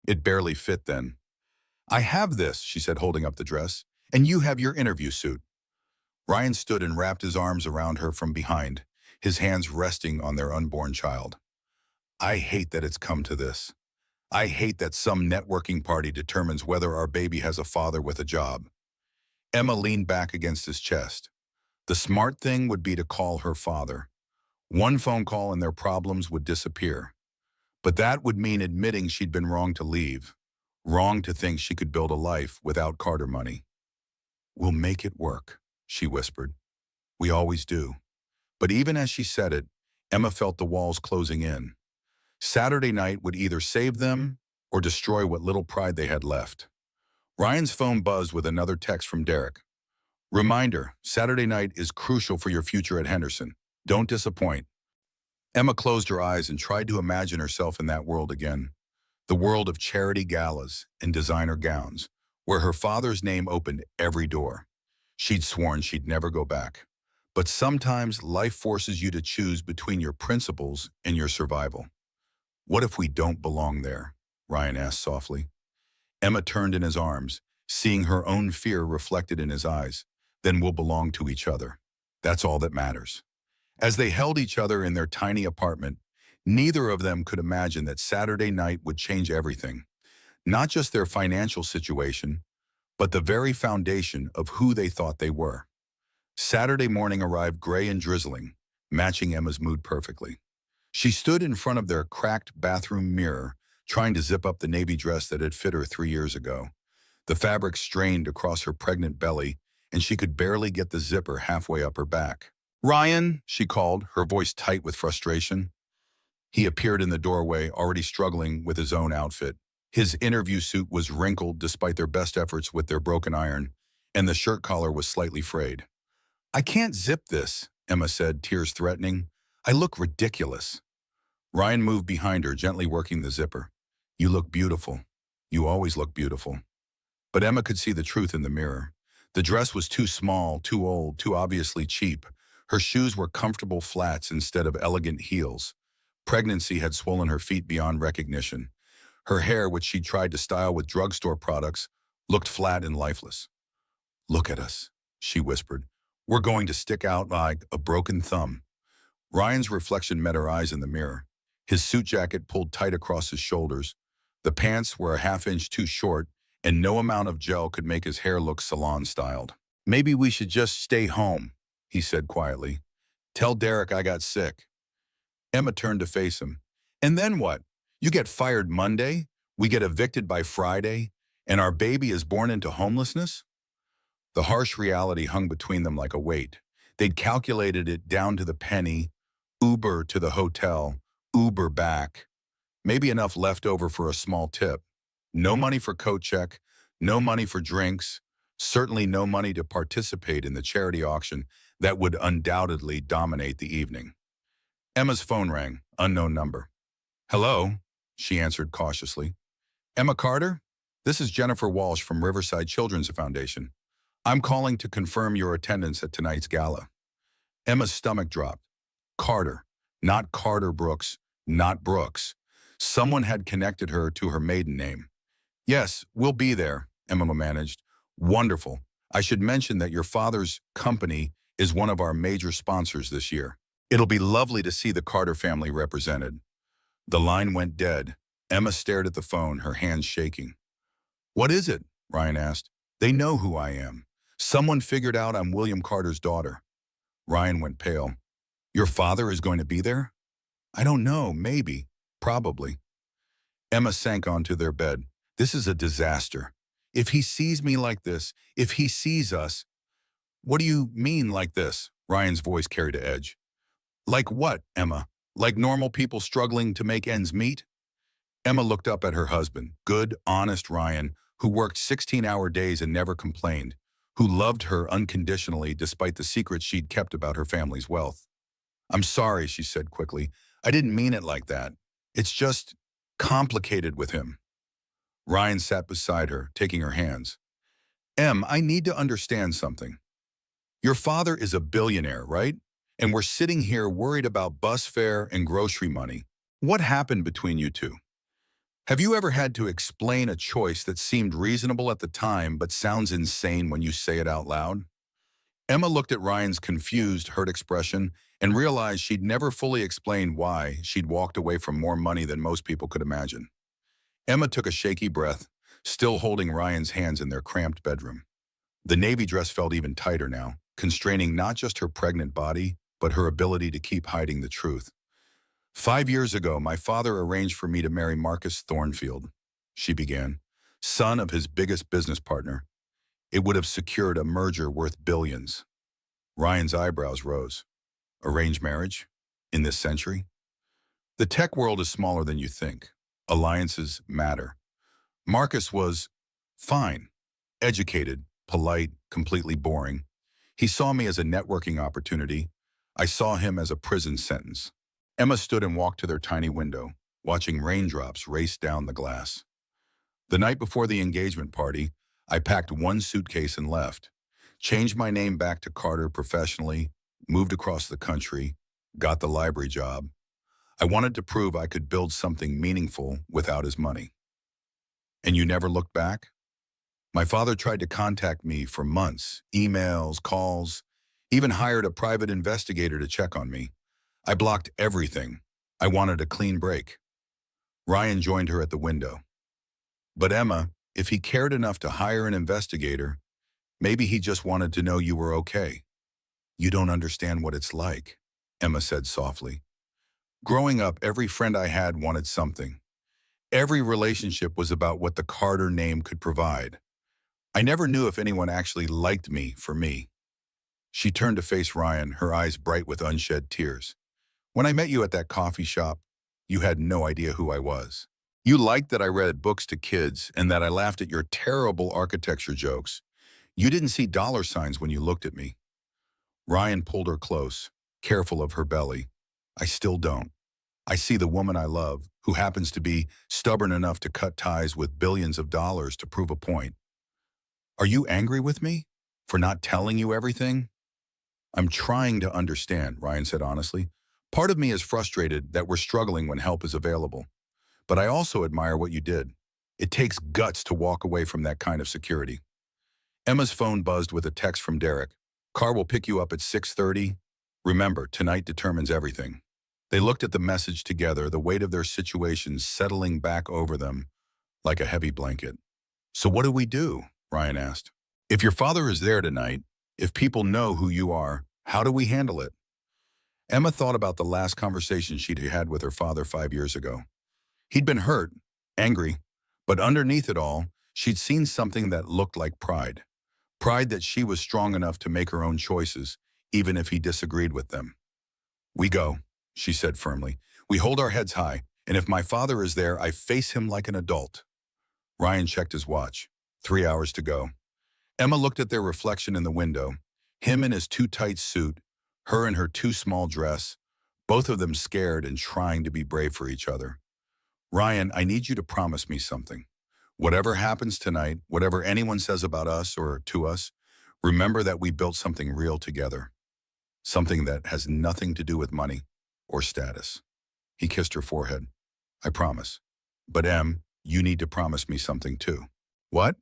It barely fit then. "I have this," she said, holding up the dress, "and you have your interview suit." Ryan stood and wrapped his arms around her from behind, his hands resting on their unborn child. "I hate that it's come to this. I hate that some networking party determines whether our baby has a father with a job." Emma leaned back against his chest. The smart thing would be to call her father. One phone call and their problems would disappear. But that would mean admitting she'd been wrong to leave, wrong to think she could build a life without Carter money. "We'll make it work," she whispered. "We always do." But even as she said it, Emma felt the walls closing in. Saturday night would either save them or destroy what little pride they had left. Ryan's phone buzzed with another text from Derek. "Reminder, Saturday night is crucial for your future at Henderson. Don't disappoint." Emma closed her eyes and tried to imagine herself in that world again. The world of charity galas and designer gowns, where her father's name opened every door. She'd sworn she'd never go back. But sometimes life forces you to choose between your principles and your survival. "What if we don't belong there?" Ryan asked softly. Emma turned in his arms, seeing her own fear reflected in his eyes. "Then we'll belong to each other. That's all that matters." As they held each other in their tiny apartment, neither of them could imagine that Saturday night would change everything. Not just their financial situation, but the very foundation of who they thought they were. Saturday morning arrived gray and drizzling, matching Emma's mood perfectly. She stood in front of their cracked bathroom mirror, trying to zip up the navy dress that had fit her 3 years ago. The fabric strained across her pregnant belly, and she could barely get the zipper halfway up her back. "Ryan," she called, her voice tight with frustration. He appeared in the doorway, already struggling with his own outfit. His interview suit was wrinkled despite their best efforts with their broken iron, and the shirt collar was slightly frayed. "I can't zip this," Emma said, tears threatening. "I look ridiculous." Ryan moved behind her, gently working the zipper. "You look beautiful. You always look beautiful." But Emma could see the truth in the mirror. The dress was too small, too old, too obviously cheap. Her shoes were comfortable flats instead of elegant heels. Pregnancy had swollen her feet beyond recognition. Her hair, which she tried to style with drugstore products, looked flat and lifeless. "Look at us," she whispered. "We're going to stick out like a broken thumb." Ryan's reflection met her eyes in the mirror. His suit jacket pulled tight across his shoulders. The pants were a half-inch too short, and no amount of gel could make his hair look salon-styled. "Maybe we should just stay home," he said quietly. "Tell Derek I got sick." Emma turned to face him. "And then what? You get fired Monday, we get evicted by Friday, and our baby is born into homelessness?" The harsh reality hung between them like a weight. They'd calculated it down to the penny, Uber to the hotel, Uber back, maybe enough left over for a small tip. No money for coat check, no money for drinks, certainly no money to participate in the charity auction that would undoubtedly dominate the evening. Emma's phone rang, unknown number. "Hello," she answered cautiously. "Emma Carter? This is Jennifer Walsh from Riverside Children's Foundation. I'm calling to confirm your attendance at tonight's gala." Emma's stomach dropped. Carter, not Carter Brooks, not Brooks. Someone had connected her to her maiden name. "Yes, we'll be there," Emma managed. "Wonderful. I should mention that your father's company is one of our major sponsors this year. It'll be lovely to see the Carter family represented." The line went dead. Emma stared at the phone, her hands shaking. "What is it?" Ryan asked. "They know who I am. Someone figured out I'm William Carter's daughter." Ryan went pale. "Your father is going to be there?" "I don't know. Maybe. Probably." Emma sank onto their bed. "This is a disaster. If he sees me like this, if he sees us—" "What do you mean like this?" Ryan's voice carried a edge. "Like what, Emma? Like normal people struggling to make ends meet?" Emma looked up at her husband, good, honest Ryan, who worked 16-hour days and never complained, who loved her unconditionally despite the secrets she'd kept about her family's wealth. "I'm sorry," she said quickly. "I didn't mean it like that. It's just complicated with him." Ryan sat beside her, taking her hands. "Em, I need to understand something. Your father is a billionaire, right? And we're sitting here worried about bus fare and grocery money. What happened between you two?" Have you ever had to explain a choice that seemed reasonable at the time but sounds insane when you say it out loud? Emma looked at Ryan's confused, hurt expression and realized she'd never fully explained why she'd walked away from more money than most people could imagine. Emma took a shaky breath, still holding Ryan's hands in their cramped bedroom. The navy dress felt even tighter now, constraining not just her pregnant body, but her ability to keep hiding the truth. 5 years ago, my father arranged for me to marry Marcus Thornfield, she began, son of his biggest business partner. It would have secured a merger worth billions. Ryan's eyebrows rose. Arranged marriage? In this century? The tech world is smaller than you think. Alliances matter. Marcus was fine, educated, polite, completely boring. He saw me as a networking opportunity. I saw him as a prison sentence. Emma stood and walked to their tiny window, watching raindrops race down the glass. The night before the engagement party, I packed one suitcase and left, changed my name back to Carter professionally, moved across the country, got the library job. I wanted to prove I could build something meaningful without his money. And you never looked back? My father tried to contact me for months, emails, calls, even hired a private investigator to check on me. I blocked everything. I wanted a clean break. Ryan joined her at the window. But Emma, if he cared enough to hire an investigator, maybe he just wanted to know you were okay. You don't understand what it's like, Emma said softly. Growing up, every friend I had wanted something. Every relationship was about what the Carter name could provide. I never knew if anyone actually liked me for me. She turned to face Ryan, her eyes bright with unshed tears. When I met you at that coffee shop, you had no idea who I was. You liked that I read books to kids and that I laughed at your terrible architecture jokes. You didn't see dollar signs when you looked at me. Ryan pulled her close, careful of her belly. I still don't. I see the woman I love, who happens to be stubborn enough to cut ties with billions of dollars to prove a point. Are you angry with me for not telling you everything? I'm trying to understand, Ryan said honestly. Part of me is frustrated that we're struggling when help is available. But I also admire what you did. It takes guts to walk away from that kind of security. Emma's phone buzzed with a text from Derek. Car will pick you up at 6:30. Remember, tonight determines everything. They looked at the message together, the weight of their situation settling back over them like a heavy blanket. So what do we do? Ryan asked. If your father is there tonight, if people know who you are, how do we handle it? Emma thought about the last conversation she'd had with her father 5 years ago. He'd been hurt, angry, but underneath it all, she'd seen something that looked like pride. Pride that she was strong enough to make her own choices, even if he disagreed with them. We go, she said firmly. We hold our heads high, and if my father is there, I face him like an adult. Ryan checked his watch. 3 hours to go. Emma looked at their reflection in the window, him in his too tight suit, her in her too small dress, both of them scared and trying to be brave for each other. Ryan, I need you to promise me something. Whatever happens tonight, whatever anyone says about us or to us, remember that we built something real together. Something that has nothing to do with money or status. He kissed her forehead. I promise. But Em, you need to promise me something too. What?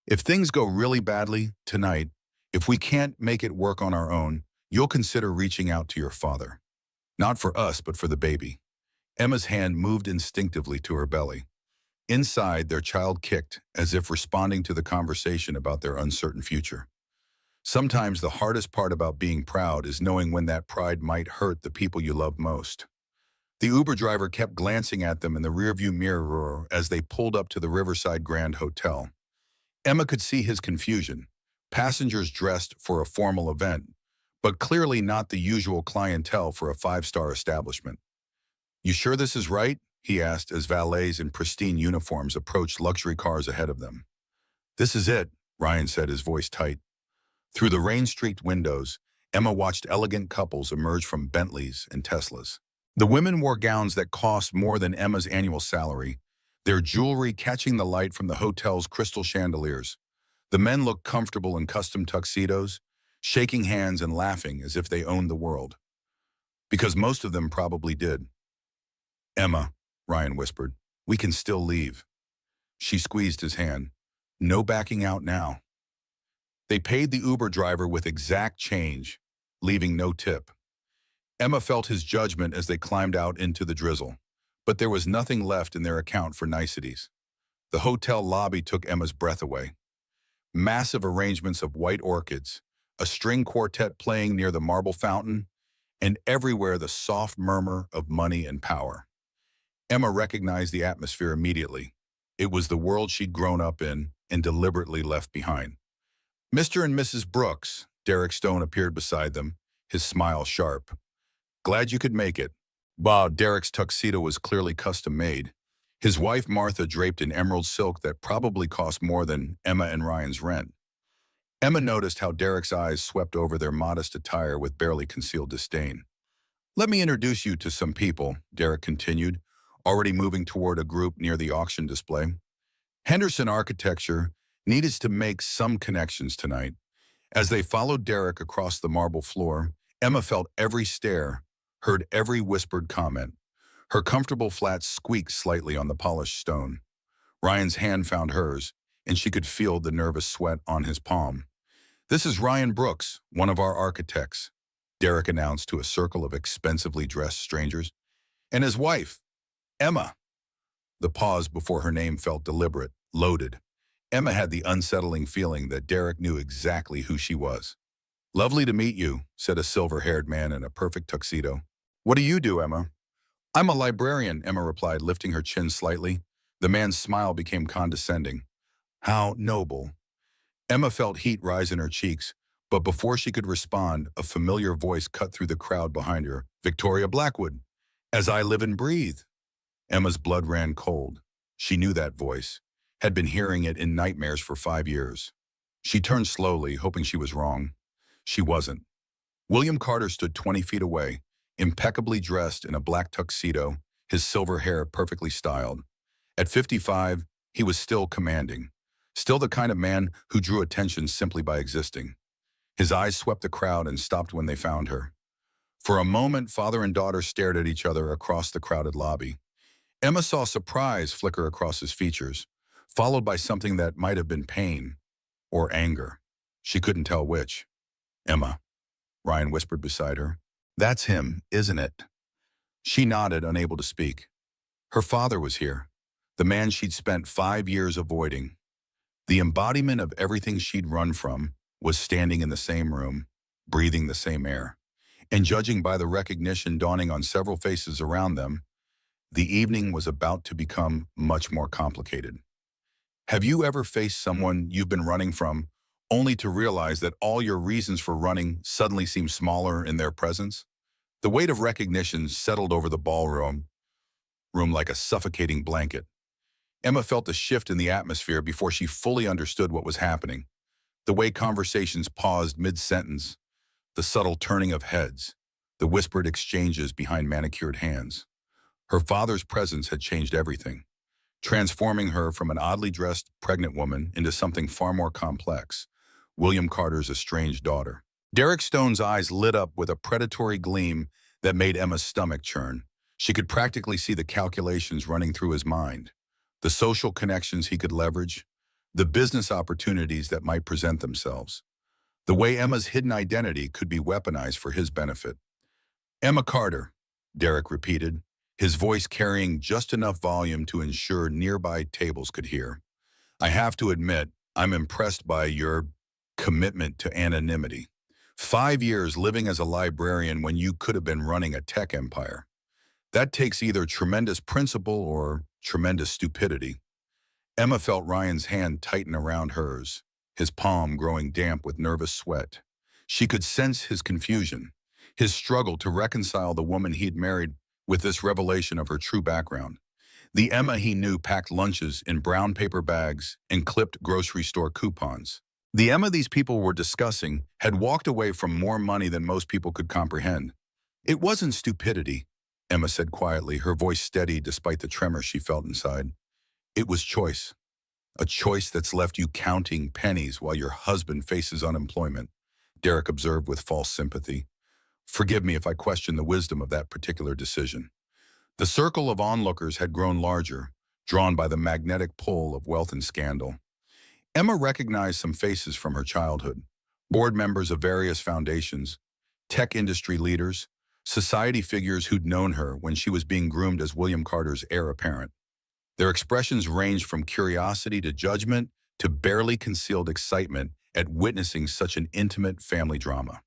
If things go really badly tonight, if we can't make it work on our own, you'll consider reaching out to your father. Not for us, but for the baby. Emma's hand moved instinctively to her belly. Inside, their child kicked, as if responding to the conversation about their uncertain future. Sometimes the hardest part about being proud is knowing when that pride might hurt the people you love most. The Uber driver kept glancing at them in the rearview mirror as they pulled up to the Riverside Grand Hotel. Emma could see his confusion. Passengers dressed for a formal event, but clearly not the usual clientele for a five-star establishment. You sure this is right? He asked as valets in pristine uniforms approached luxury cars ahead of them. This is it, Ryan said, his voice tight. Through the rain-streaked windows, Emma watched elegant couples emerge from Bentleys and Teslas. The women wore gowns that cost more than Emma's annual salary, their jewelry catching the light from the hotel's crystal chandeliers. The men looked comfortable in custom tuxedos, shaking hands and laughing as if they owned the world. Because most of them probably did. Emma, Ryan whispered, We can still leave. She squeezed his hand. No backing out now. They paid the Uber driver with exact change, leaving no tip. Emma felt his judgment as they climbed out into the drizzle, but there was nothing left in their account for niceties. The hotel lobby took Emma's breath away. Massive arrangements of white orchids, a string quartet playing near the marble fountain, and everywhere the soft murmur of money and power. Emma recognized the atmosphere immediately. It was the world she'd grown up in and deliberately left behind. Mr. and Mrs. Brooks, Derek Stone appeared beside them, his smile sharp. Glad you could make it. Wow, Derek's tuxedo was clearly custom-made. His wife Martha draped in emerald silk that probably cost more than Emma and Ryan's rent. Emma noticed how Derek's eyes swept over their modest attire with barely concealed disdain. Let me introduce you to some people, Derek continued, already moving toward a group near the auction display. Henderson Architecture needed to make some connections tonight. As they followed Derek across the marble floor, Emma felt every stare, heard every whispered comment. Her comfortable flat squeaked slightly on the polished stone. Ryan's hand found hers, and she could feel the nervous sweat on his palm. This is Ryan Brooks, one of our architects, Derek announced to a circle of expensively dressed strangers. And his wife, Emma. The pause before her name felt deliberate, loaded. Emma had the unsettling feeling that Derek knew exactly who she was. Lovely to meet you, said a silver-haired man in a perfect tuxedo. What do you do, Emma? I'm a librarian, Emma replied, lifting her chin slightly. The man's smile became condescending. How noble. Emma felt heat rise in her cheeks, but before she could respond, a familiar voice cut through the crowd behind her. Victoria Blackwood. As I live and breathe. Emma's blood ran cold. She knew that voice, had been hearing it in nightmares for 5 years. She turned slowly, hoping she was wrong. She wasn't. William Carter stood 20 feet away, impeccably dressed in a black tuxedo, his silver hair perfectly styled. At 55, he was still commanding, still the kind of man who drew attention simply by existing. His eyes swept the crowd and stopped when they found her. For a moment, father and daughter stared at each other across the crowded lobby. Emma saw surprise flicker across his features, followed by something that might have been pain or anger. She couldn't tell which. Emma, Ryan whispered beside her. That's him, isn't it? She nodded, unable to speak. Her father was here, the man she'd spent 5 years avoiding. The embodiment of everything she'd run from was standing in the same room, breathing the same air. And judging by the recognition dawning on several faces around them, the evening was about to become much more complicated. Have you ever faced someone you've been running from, only to realize that all your reasons for running suddenly seem smaller in their presence? The weight of recognition settled over the ballroom like a suffocating blanket. Emma felt a shift in the atmosphere before she fully understood what was happening. The way conversations paused mid-sentence, the subtle turning of heads, the whispered exchanges behind manicured hands. Her father's presence had changed everything, transforming her from an oddly dressed pregnant woman into something far more complex, William Carter's estranged daughter. Derek Stone's eyes lit up with a predatory gleam that made Emma's stomach churn. She could practically see the calculations running through his mind, the social connections he could leverage, the business opportunities that might present themselves, the way Emma's hidden identity could be weaponized for his benefit. Emma Carter, Derek repeated, his voice carrying just enough volume to ensure nearby tables could hear. I have to admit, I'm impressed by your commitment to anonymity. 5 years living as a librarian when you could have been running a tech empire. That takes either tremendous principle or tremendous stupidity. Emma felt Ryan's hand tighten around hers, his palm growing damp with nervous sweat. She could sense his confusion, his struggle to reconcile the woman he'd married with this revelation of her true background. The Emma he knew packed lunches in brown paper bags and clipped grocery store coupons. The Emma these people were discussing had walked away from more money than most people could comprehend. It wasn't stupidity, Emma said quietly, her voice steady despite the tremor she felt inside. It was choice. A choice that's left you counting pennies while your husband faces unemployment, Derek observed with false sympathy. Forgive me if I question the wisdom of that particular decision. The circle of onlookers had grown larger, drawn by the magnetic pull of wealth and scandal. Emma recognized some faces from her childhood: board members of various foundations, tech industry leaders, society figures who'd known her when she was being groomed as William Carter's heir apparent. Their expressions ranged from curiosity to judgment to barely concealed excitement at witnessing such an intimate family drama.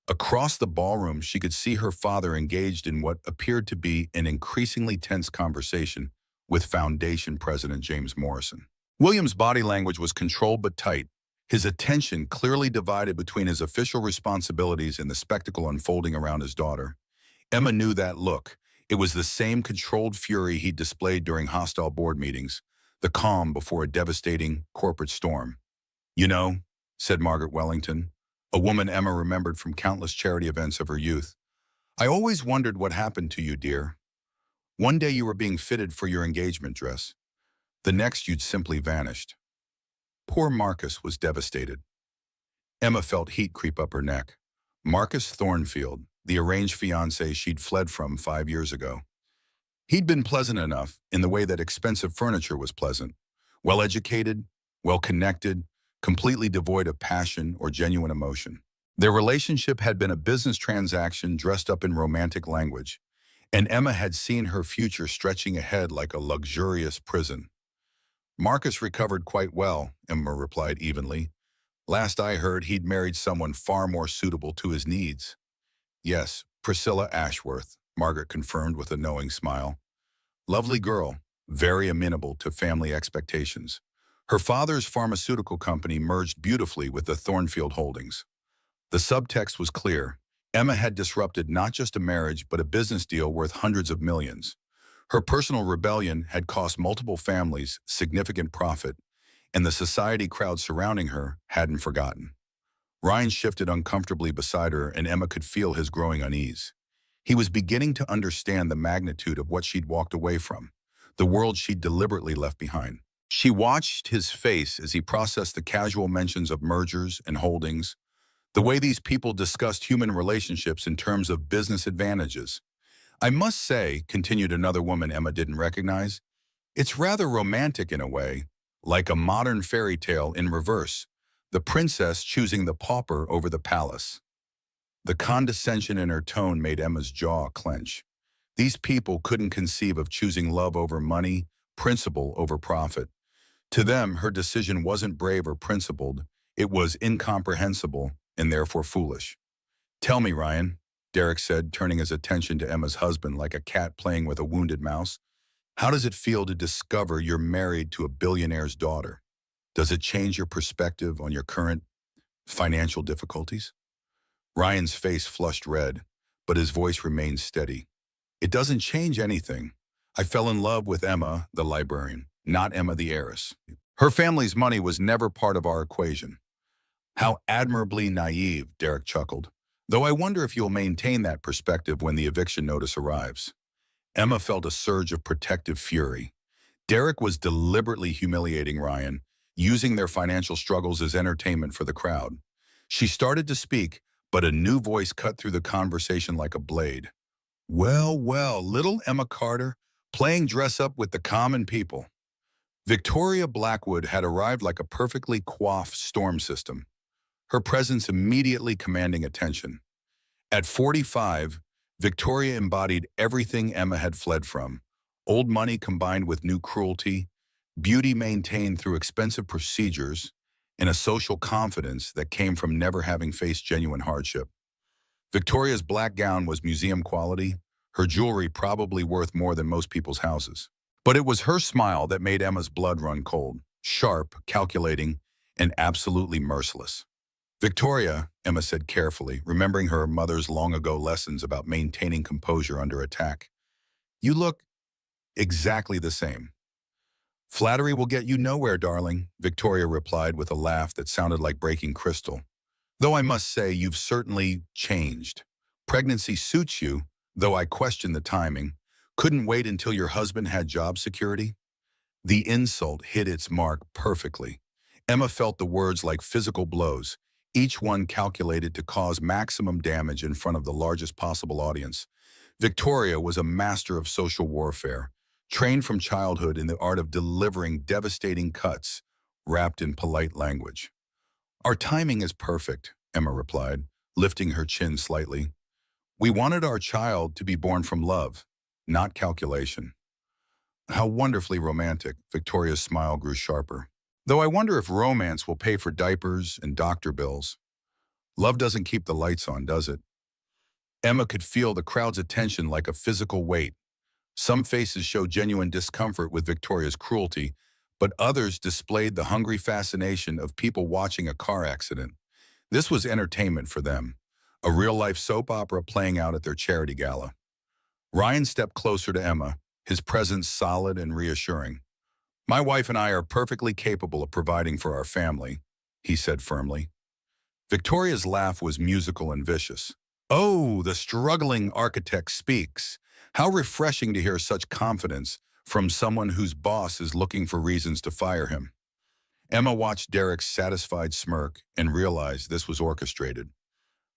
Across the ballroom, she could see her father engaged in what appeared to be an increasingly tense conversation with Foundation President James Morrison. William's body language was controlled but tight, his attention clearly divided between his official responsibilities and the spectacle unfolding around his daughter. Emma knew that look. It was the same controlled fury he displayed during hostile board meetings, the calm before a devastating corporate storm. "You know," said Margaret Wellington, a woman Emma remembered from countless charity events of her youth, "I always wondered what happened to you, dear. One day you were being fitted for your engagement dress. The next you'd simply vanished." Poor Marcus was devastated. Emma felt heat creep up her neck. Marcus Thornfield, the arranged fiancé she'd fled from 5 years ago. He'd been pleasant enough in the way that expensive furniture was pleasant. Well-educated, well-connected, completely devoid of passion or genuine emotion. Their relationship had been a business transaction dressed up in romantic language, and Emma had seen her future stretching ahead like a luxurious prison. "Marcus recovered quite well," Emma replied evenly. "Last I heard, he'd married someone far more suitable to his needs." "Yes, Priscilla Ashworth," Margaret confirmed with a knowing smile. "Lovely girl, very amenable to family expectations. Her father's pharmaceutical company merged beautifully with the Thornfield Holdings." The subtext was clear. Emma had disrupted not just a marriage, but a business deal worth hundreds of millions. Her personal rebellion had cost multiple families significant profit, and the society crowd surrounding her hadn't forgotten. Ryan shifted uncomfortably beside her, and Emma could feel his growing unease. He was beginning to understand the magnitude of what she'd walked away from, the world she'd deliberately left behind. She watched his face as he processed the casual mentions of mergers and holdings, the way these people discussed human relationships in terms of business advantages. "I must say," continued another woman Emma didn't recognize, "it's rather romantic in a way, like a modern fairy tale in reverse, the princess choosing the pauper over the palace." The condescension in her tone made Emma's jaw clench. These people couldn't conceive of choosing love over money, principle over profit. To them, her decision wasn't brave or principled, it was incomprehensible and therefore foolish. "Tell me, Ryan," Derek said, turning his attention to Emma's husband like a cat playing with a wounded mouse. "How does it feel to discover you're married to a billionaire's daughter? Does it change your perspective on your current financial difficulties?" Ryan's face flushed red, but his voice remained steady. "It doesn't change anything. I fell in love with Emma, the librarian, not Emma the heiress. Her family's money was never part of our equation." "How admirably naive," Derek chuckled. "Though I wonder if you'll maintain that perspective when the eviction notice arrives." Emma felt a surge of protective fury. Derek was deliberately humiliating Ryan, using their financial struggles as entertainment for the crowd. She started to speak, but a new voice cut through the conversation like a blade. "Well, well, little Emma Carter, playing dress-up with the common people." Victoria Blackwood had arrived like a perfectly coiffed storm system, her presence immediately commanding attention. At 45, Victoria embodied everything Emma had fled from: old money combined with new cruelty, beauty maintained through expensive procedures, and a social confidence that came from never having faced genuine hardship. Victoria's black gown was museum quality, her jewelry probably worth more than most people's houses. But it was her smile that made Emma's blood run cold, sharp, calculating, and absolutely merciless. "Victoria," Emma said carefully, remembering her mother's long-ago lessons about maintaining composure under attack, "you look exactly the same." "Flattery will get you nowhere, darling," Victoria replied with a laugh that sounded like breaking crystal. "Though I must say you've certainly changed. Pregnancy suits you, though I question the timing. Couldn't wait until your husband had job security?" The insult hit its mark perfectly. Emma felt the words like physical blows, each one calculated to cause maximum damage in front of the largest possible audience. Victoria was a master of social warfare, trained from childhood in the art of delivering devastating cuts wrapped in polite language. Our timing is perfect, Emma replied, lifting her chin slightly. We wanted our child to be born from love, not calculation. How wonderfully romantic, Victoria's smile grew sharper. Though I wonder if romance will pay for diapers and doctor bills. Love doesn't keep the lights on, does it? Emma could feel the crowd's attention like a physical weight. Some faces showed genuine discomfort with Victoria's cruelty, but others displayed the hungry fascination of people watching a car accident. This was entertainment for them, a real-life soap opera playing out at their charity gala. Ryan stepped closer to Emma, his presence solid and reassuring. My wife and I are perfectly capable of providing for our family, he said firmly. Victoria's laugh was musical and vicious. Oh, the struggling architect speaks. How refreshing to hear such confidence from someone whose boss is looking for reasons to fire him. Emma watched Derek's satisfied smirk and realized this was orchestrated.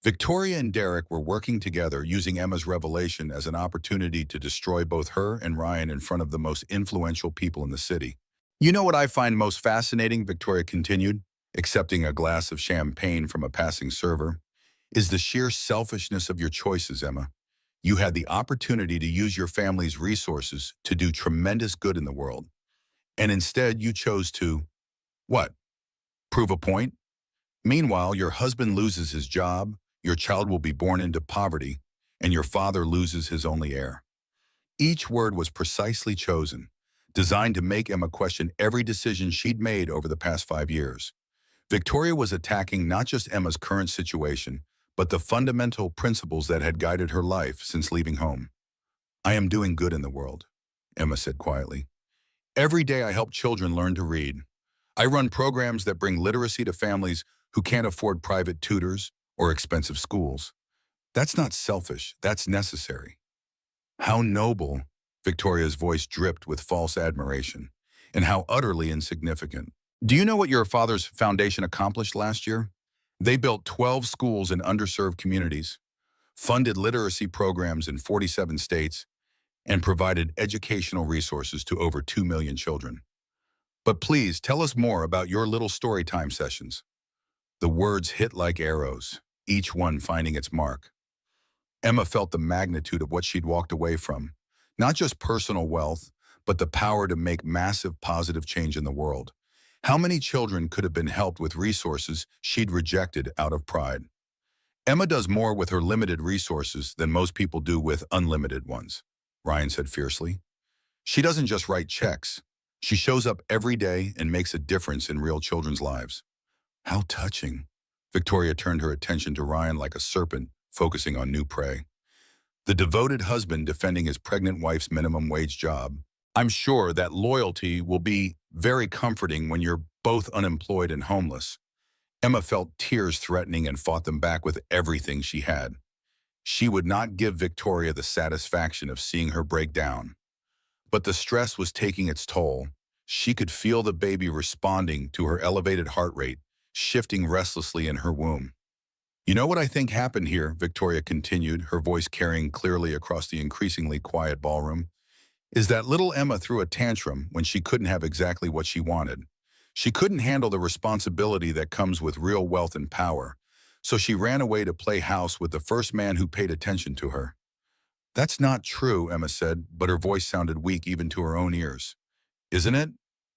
Victoria and Derek were working together, using Emma's revelation as an opportunity to destroy both her and Ryan in front of the most influential people in the city. You know what I find most fascinating, Victoria continued, accepting a glass of champagne from a passing server, is the sheer selfishness of your choices, Emma. You had the opportunity to use your family's resources to do tremendous good in the world. And instead you chose to, what? Prove a point? Meanwhile, your husband loses his job, your child will be born into poverty, and your father loses his only heir. Each word was precisely chosen, designed to make Emma question every decision she'd made over the past 5 years. Victoria was attacking not just Emma's current situation, but the fundamental principles that had guided her life since leaving home. I am doing good in the world, Emma said quietly. Every day I help children learn to read. I run programs that bring literacy to families who can't afford private tutors or expensive schools. That's not selfish, that's necessary. How noble, Victoria's voice dripped with false admiration, and how utterly insignificant. Do you know what your father's foundation accomplished last year? They built 12 schools in underserved communities, funded literacy programs in 47 states, and provided educational resources to over 2 million children. But please tell us more about your little story time sessions. The words hit like arrows, each one finding its mark. Emma felt the magnitude of what she'd walked away from, not just personal wealth, but the power to make massive positive change in the world. How many children could have been helped with resources she'd rejected out of pride? Emma does more with her limited resources than most people do with unlimited ones, Ryan said fiercely. She doesn't just write checks. She shows up every day and makes a difference in real children's lives. How touching. Victoria turned her attention to Ryan like a serpent, focusing on new prey. The devoted husband defending his pregnant wife's minimum wage job. I'm sure that loyalty will be very comforting when you're both unemployed and homeless. Emma felt tears threatening and fought them back with everything she had. She would not give Victoria the satisfaction of seeing her break down. But the stress was taking its toll. She could feel the baby responding to her elevated heart rate, shifting restlessly in her womb. You know what I think happened here, Victoria continued, her voice carrying clearly across the increasingly quiet ballroom, is that little Emma threw a tantrum when she couldn't have exactly what she wanted. She couldn't handle the responsibility that comes with real wealth and power, so she ran away to play house with the first man who paid attention to her. That's not true, Emma said, but her voice sounded weak even to her own ears. Isn't it?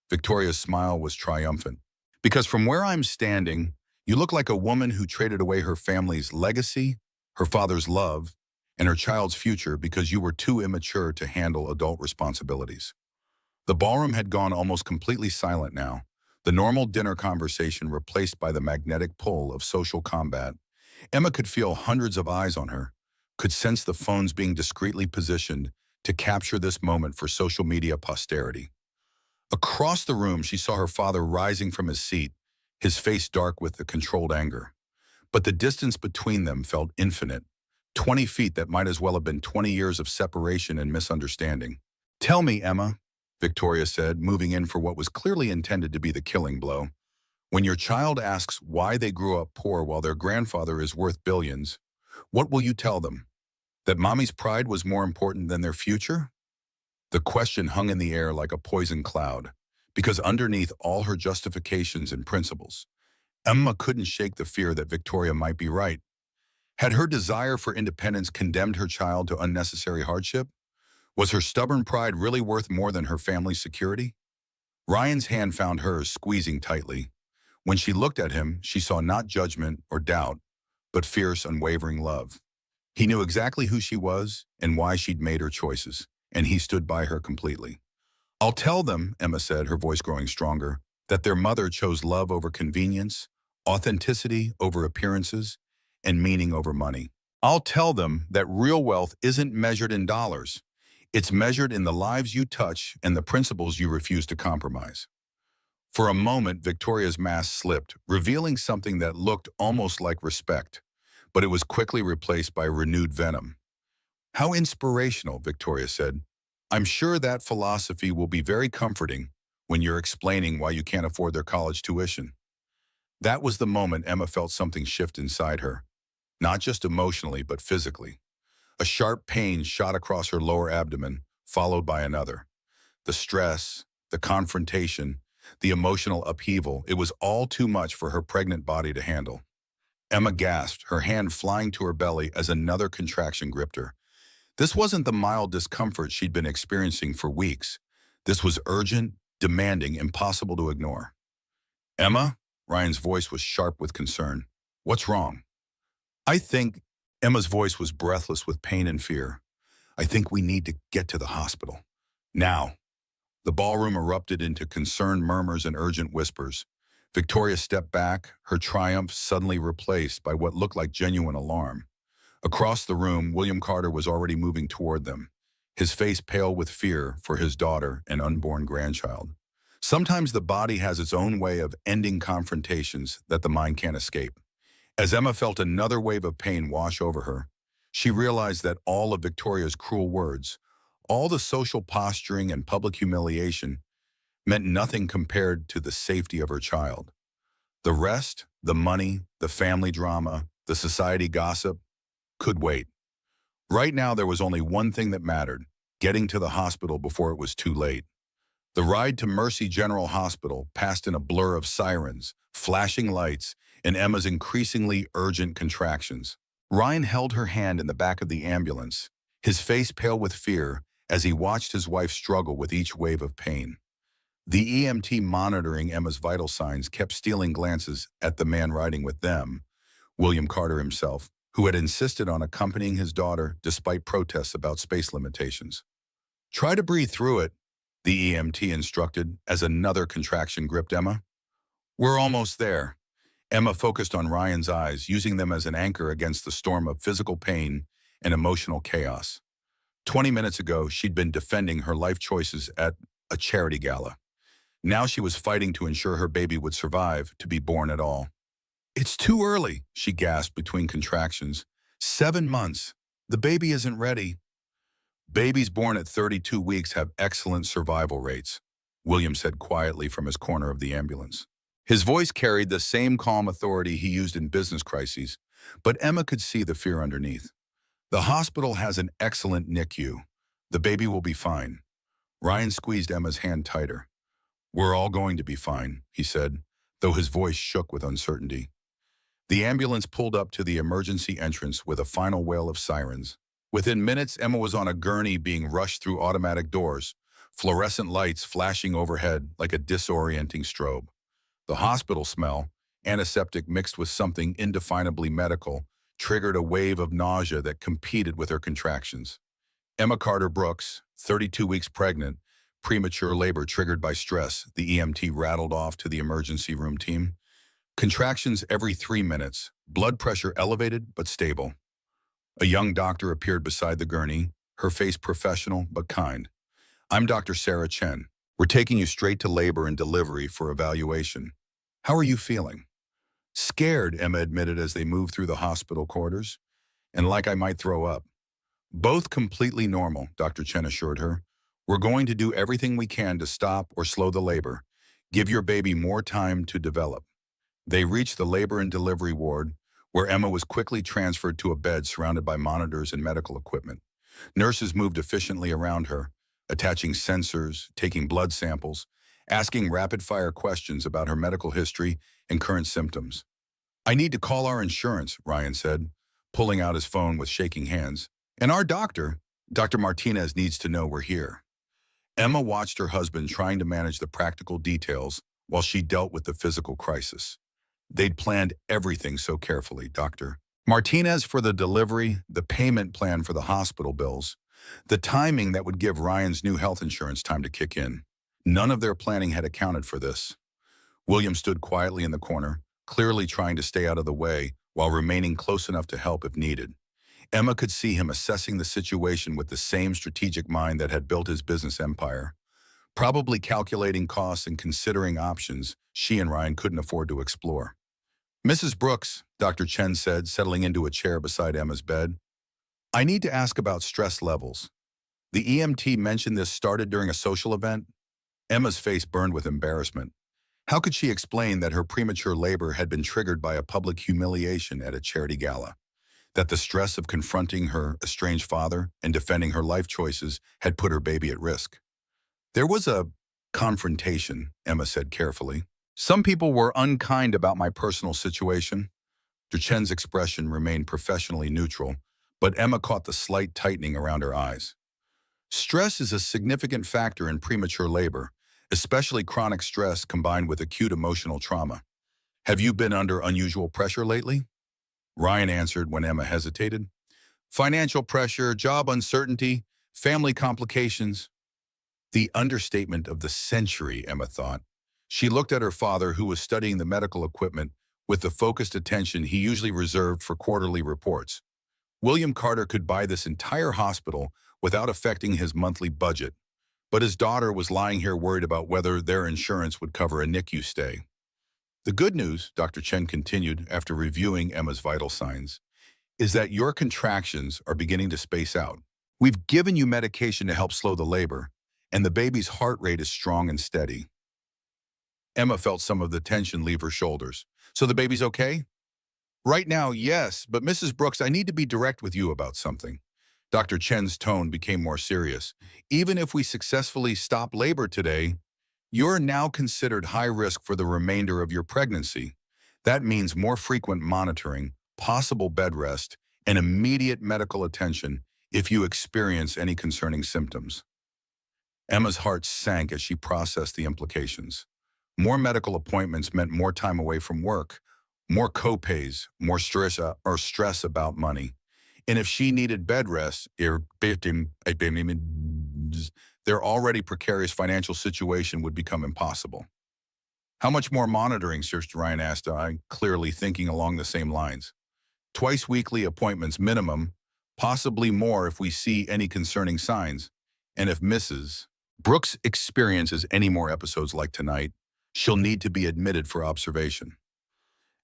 Victoria's smile was triumphant. Because from where I'm standing, you look like a woman who traded away her family's legacy, her father's love, and her child's future because you were too immature to handle adult responsibilities. The ballroom had gone almost completely silent now, the normal dinner conversation replaced by the magnetic pull of social combat. Emma could feel hundreds of eyes on her, could sense the phones being discreetly positioned to capture this moment for social media posterity. Across the room, she saw her father rising from his seat, his face dark with the controlled anger. But the distance between them felt infinite, 20 feet that might as well have been 20 years of separation and misunderstanding. Tell me, Emma, Victoria said, moving in for what was clearly intended to be the killing blow. When your child asks why they grew up poor while their grandfather is worth billions, what will you tell them? That mommy's pride was more important than their future? The question hung in the air like a poison cloud, because underneath all her justifications and principles, Emma couldn't shake the fear that Victoria might be right. Had her desire for independence condemned her child to unnecessary hardship? Was her stubborn pride really worth more than her family's security? Ryan's hand found hers, squeezing tightly. When she looked at him, she saw not judgment or doubt, but fierce, unwavering love. He knew exactly who she was and why she'd made her choices, and he stood by her completely. "I'll tell them," Emma said, her voice growing stronger, "that their mother chose love over convenience, authenticity over appearances, and meaning over money. I'll tell them that real wealth isn't measured in dollars. It's measured in the lives you touch and the principles you refuse to compromise." For a moment, Victoria's mask slipped, revealing something that looked almost like respect, but it was quickly replaced by renewed venom. "How inspirational," Victoria said. "I'm sure that philosophy will be very comforting when you're explaining why you can't afford their college tuition." That was the moment Emma felt something shift inside her, not just emotionally, but physically. A sharp pain shot across her lower abdomen, followed by another. The stress, the confrontation, the emotional upheaval, it was all too much for her pregnant body to handle. Emma gasped, her hand flying to her belly as another contraction gripped her. This wasn't the mild discomfort she'd been experiencing for weeks. This was urgent, demanding, impossible to ignore. "Emma?" Ryan's voice was sharp with concern. "What's wrong?" "I think," Emma's voice was breathless with pain and fear, "I think we need to get to the hospital. Now." The ballroom erupted into concerned murmurs and urgent whispers. Victoria stepped back, her triumph suddenly replaced by what looked like genuine alarm. Across the room, William Carter was already moving toward them, his face pale with fear for his daughter and unborn grandchild. Sometimes the body has its own way of ending confrontations that the mind can't escape. As Emma felt another wave of pain wash over her, she realized that all of Victoria's cruel words, all the social posturing and public humiliation, meant nothing compared to the safety of her child. The rest, the money, the family drama, the society gossip, could wait. Right now there was only one thing that mattered: getting to the hospital before it was too late. The ride to Mercy General Hospital passed in a blur of sirens, flashing lights, and Emma's increasingly urgent contractions. Ryan held her hand in the back of the ambulance, his face pale with fear as he watched his wife struggle with each wave of pain. The EMT monitoring Emma's vital signs kept stealing glances at the man riding with them, William Carter himself, who had insisted on accompanying his daughter despite protests about space limitations. "Try to breathe through it," the EMT instructed as another contraction gripped Emma. "We're almost there." Emma focused on Ryan's eyes, using them as an anchor against the storm of physical pain and emotional chaos. 20 minutes ago, she'd been defending her life choices at a charity gala. Now she was fighting to ensure her baby would survive to be born at all. "It's too early," she gasped between contractions. 7 months. The baby isn't ready." "Babies born at 32 weeks have excellent survival rates," William said quietly from his corner of the ambulance. His voice carried the same calm authority he used in business crises, but Emma could see the fear underneath. "The hospital has an excellent NICU. The baby will be fine." Ryan squeezed Emma's hand tighter. "We're all going to be fine," he said, though his voice shook with uncertainty. The ambulance pulled up to the emergency entrance with a final wail of sirens. Within minutes, Emma was on a gurney being rushed through automatic doors, fluorescent lights flashing overhead like a disorienting strobe. The hospital smell, antiseptic mixed with something indefinably medical, triggered a wave of nausea that competed with her contractions. Emma Carter Brooks, 32 weeks pregnant, premature labor triggered by stress, the EMT rattled off to the emergency room team. Contractions every 3 minutes, blood pressure elevated but stable. A young doctor appeared beside the gurney, her face professional but kind. "I'm Dr. Sarah Chen. We're taking you straight to labor and delivery for evaluation. How are you feeling?" "Scared," Emma admitted as they moved through the hospital corridors, "and like I might throw up." "Both completely normal," Dr. Chen assured her. "We're going to do everything we can to stop or slow the labor. Give your baby more time to develop." They reached the labor and delivery ward, where Emma was quickly transferred to a bed surrounded by monitors and medical equipment. Nurses moved efficiently around her, attaching sensors, taking blood samples, asking rapid-fire questions about her medical history and current symptoms. "I need to call our insurance," Ryan said, pulling out his phone with shaking hands. "And our doctor, Dr. Martinez, needs to know we're here." Emma watched her husband trying to manage the practical details while she dealt with the physical crisis. They'd planned everything so carefully, Dr. Martinez for the delivery, the payment plan for the hospital bills, the timing that would give Ryan's new health insurance time to kick in. None of their planning had accounted for this. William stood quietly in the corner, clearly trying to stay out of the way while remaining close enough to help if needed. Emma could see him assessing the situation with the same strategic mind that had built his business empire, probably calculating costs and considering options she and Ryan couldn't afford to explore. "Mrs. Brooks," Dr. Chen said, settling into a chair beside Emma's bed, "I need to ask about stress levels. The EMT mentioned this started during a social event." Emma's face burned with embarrassment. How could she explain that her premature labor had been triggered by a public humiliation at a charity gala? That the stress of confronting her estranged father and defending her life choices had put her baby at risk? "There was a confrontation," Emma said carefully. "Some people were unkind about my personal situation." Chen's expression remained professionally neutral, but Emma caught the slight tightening around her eyes. Stress is a significant factor in premature labor, especially chronic stress combined with acute emotional trauma. "Have you been under unusual pressure lately?" Ryan answered when Emma hesitated. "Financial pressure, job uncertainty, family complications." The understatement of the century, Emma thought. She looked at her father, who was studying the medical equipment with the focused attention he usually reserved for quarterly reports. William Carter could buy this entire hospital without affecting his monthly budget, but his daughter was lying here worried about whether their insurance would cover a NICU stay. "The good news," Dr. Chen continued after reviewing Emma's vital signs, "is that your contractions are beginning to space out. We've given you medication to help slow the labor, and the baby's heart rate is strong and steady." Emma felt some of the tension leave her shoulders. "So the baby's okay?" "Right now, yes, but Mrs. Brooks, I need to be direct with you about something." Dr. Chen's tone became more serious. "Even if we successfully stop labor today, you're now considered high risk for the remainder of your pregnancy. That means more frequent monitoring, possible bed rest, and immediate medical attention if you experience any concerning symptoms." Emma's heart sank as she processed the implications. More medical appointments meant more time away from work, more co-pays, more stress about money. And if she needed bed rest, their already precarious financial situation would become impossible. "How much more monitoring?" Sir Ryan asked, clearly thinking along the same lines. "Twice weekly appointments minimum, possibly more if we see any concerning signs. And if Mrs. Brooks experiences any more episodes like tonight, she'll need to be admitted for observation."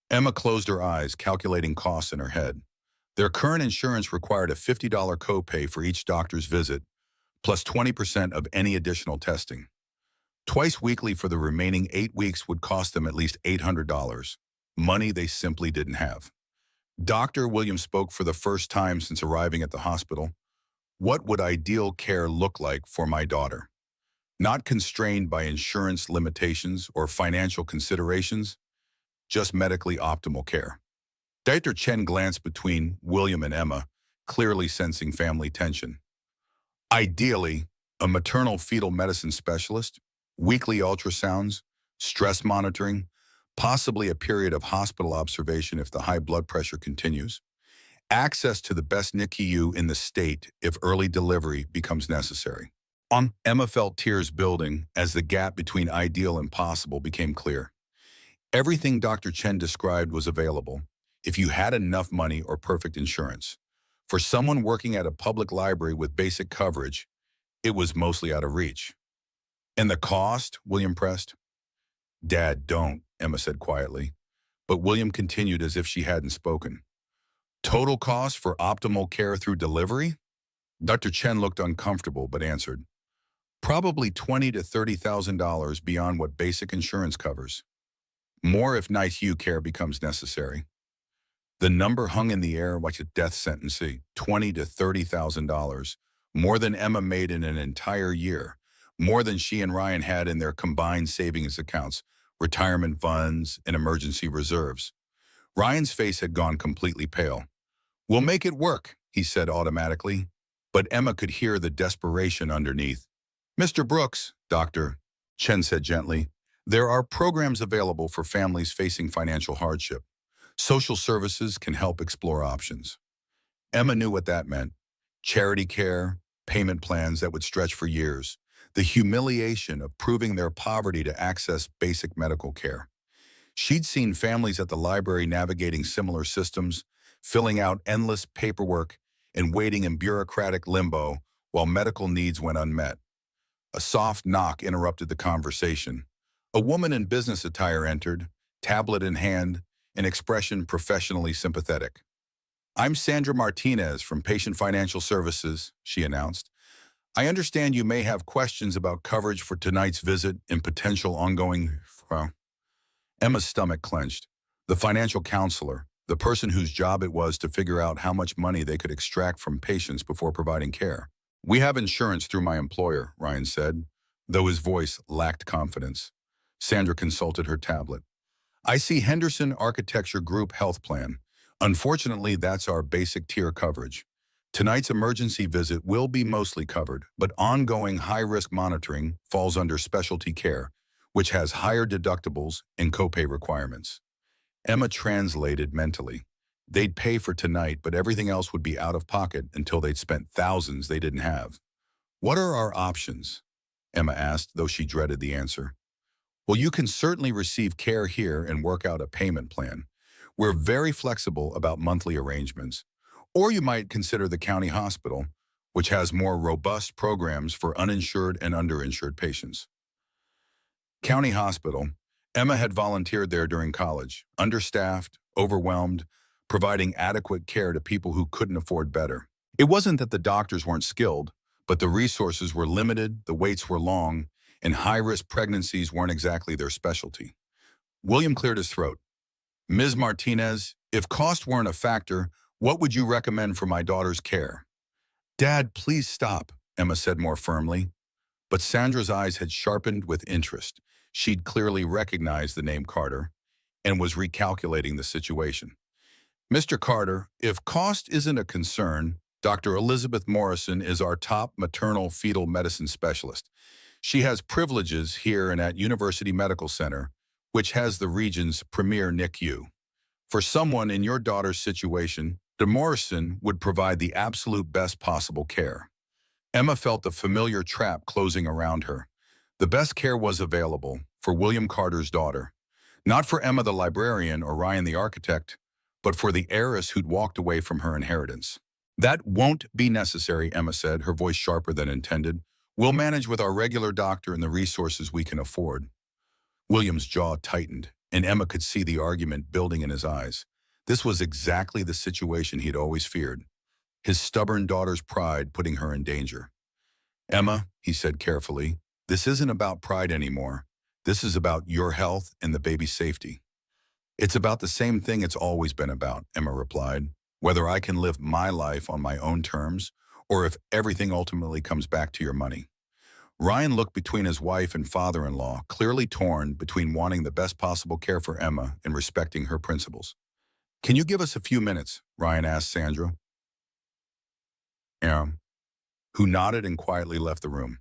Emma closed her eyes, calculating costs in her head. Their current insurance required a $50 copay for each doctor's visit, plus 20% of any additional testing. Twice weekly for the remaining 8 weeks would cost them at least $800, money they simply didn't have. Dr. Williams spoke for the first time since arriving at the hospital. "What would ideal care look like for my daughter? Not constrained by insurance limitations or financial considerations, just medically optimal care." Dr. Chen glanced between William and Emma, clearly sensing family tension. "Ideally, a maternal fetal medicine specialist, weekly ultrasounds, stress monitoring, possibly a period of hospital observation if the high blood pressure continues, access to the best NICU in the state if early delivery becomes necessary." Emma felt tears building as the gap between ideal and possible became clear. Everything Dr. Chen described was available if you had enough money or perfect insurance. For someone working at a public library with basic coverage, it was mostly out of reach. "And the cost?" William pressed. "Dad, don't," Emma said quietly. But William continued as if she hadn't spoken. "Total cost for optimal care through delivery?" Dr. Chen looked uncomfortable but answered, "Probably $20,000 to $30,000 beyond what basic insurance covers. More if NICU care becomes necessary." The number hung in the air like a death sentence, $20,000 to $30,000, more than Emma made in an entire year, more than she and Ryan had in their combined savings accounts, retirement funds, and emergency reserves. Ryan's face had gone completely pale. "We'll make it work," he said automatically, but Emma could hear the desperation underneath. "Mr. Brooks," Dr. Chen said gently, "there are programs available for families facing financial hardship. Social services can help explore options." Emma knew what that meant. Charity care, payment plans that would stretch for years, the humiliation of proving their poverty to access basic medical care. She'd seen families at the library navigating similar systems, filling out endless paperwork and waiting in bureaucratic limbo while medical needs went unmet. A soft knock interrupted the conversation. A woman in business attire entered, tablet in hand, an expression professionally sympathetic. "I'm Sandra Martinez from Patient Financial Services," she announced. "I understand you may have questions about coverage for tonight's visit and potential ongoing..." Well, Emma's stomach clenched. The financial counselor, the person whose job it was to figure out how much money they could extract from patients before providing care. "We have insurance through my employer," Ryan said, though his voice lacked confidence. Sandra consulted her tablet. "I see Henderson Architecture Group Health Plan. Unfortunately, that's our basic tier coverage. Tonight's emergency visit will be mostly covered, but ongoing high-risk monitoring falls under specialty care, which has higher deductibles and copay requirements." Emma translated mentally. They'd pay for tonight, but everything else would be out of pocket until they'd spent thousands they didn't have. "What are our options?" Emma asked, though she dreaded the answer. "Well, you can certainly receive care here and work out a payment plan. We're very flexible about monthly arrangements. Or you might consider the county hospital, which has more robust programs for uninsured and underinsured patients." County Hospital. Emma had volunteered there during college, understaffed, overwhelmed, providing adequate care to people who couldn't afford better. It wasn't that the doctors weren't skilled, but the resources were limited, the waits were long, and high-risk pregnancies weren't exactly their specialty. William cleared his throat. "Ms. Martinez, if cost weren't a factor, what would you recommend for my daughter's care?" "Dad, please stop," Emma said more firmly. But Sandra's eyes had sharpened with interest. She'd clearly recognized the name Carter and was recalculating the situation. "Mr. Carter, if cost isn't a concern, Dr. Elizabeth Morrison is our top maternal fetal medicine specialist. She has privileges here and at University Medical Center, which has the region's premier NICU. For someone in your daughter's situation, Dr. Morrison would provide the absolute best possible care." Emma felt the familiar trap closing around her. The best care was available for William Carter's daughter. Not for Emma the librarian or Ryan the architect, but for the heiress who'd walked away from her inheritance. "That won't be necessary," Emma said, her voice sharper than intended. "We'll manage with our regular doctor and the resources we can afford." William's jaw tightened, and Emma could see the argument building in his eyes. This was exactly the situation he'd always feared. His stubborn daughter's pride putting her in danger. "Emma," he said carefully, "this isn't about pride anymore. This is about your health and the baby's safety." "It's about the same thing it's always been about," Emma replied, "whether I can live my life on my own terms or if everything ultimately comes back to your money." Ryan looked between his wife and father-in-law, clearly torn between wanting the best possible care for Emma and respecting her principles. "Can you give us a few minutes?" Ryan asked Sandra, who nodded and quietly left the room.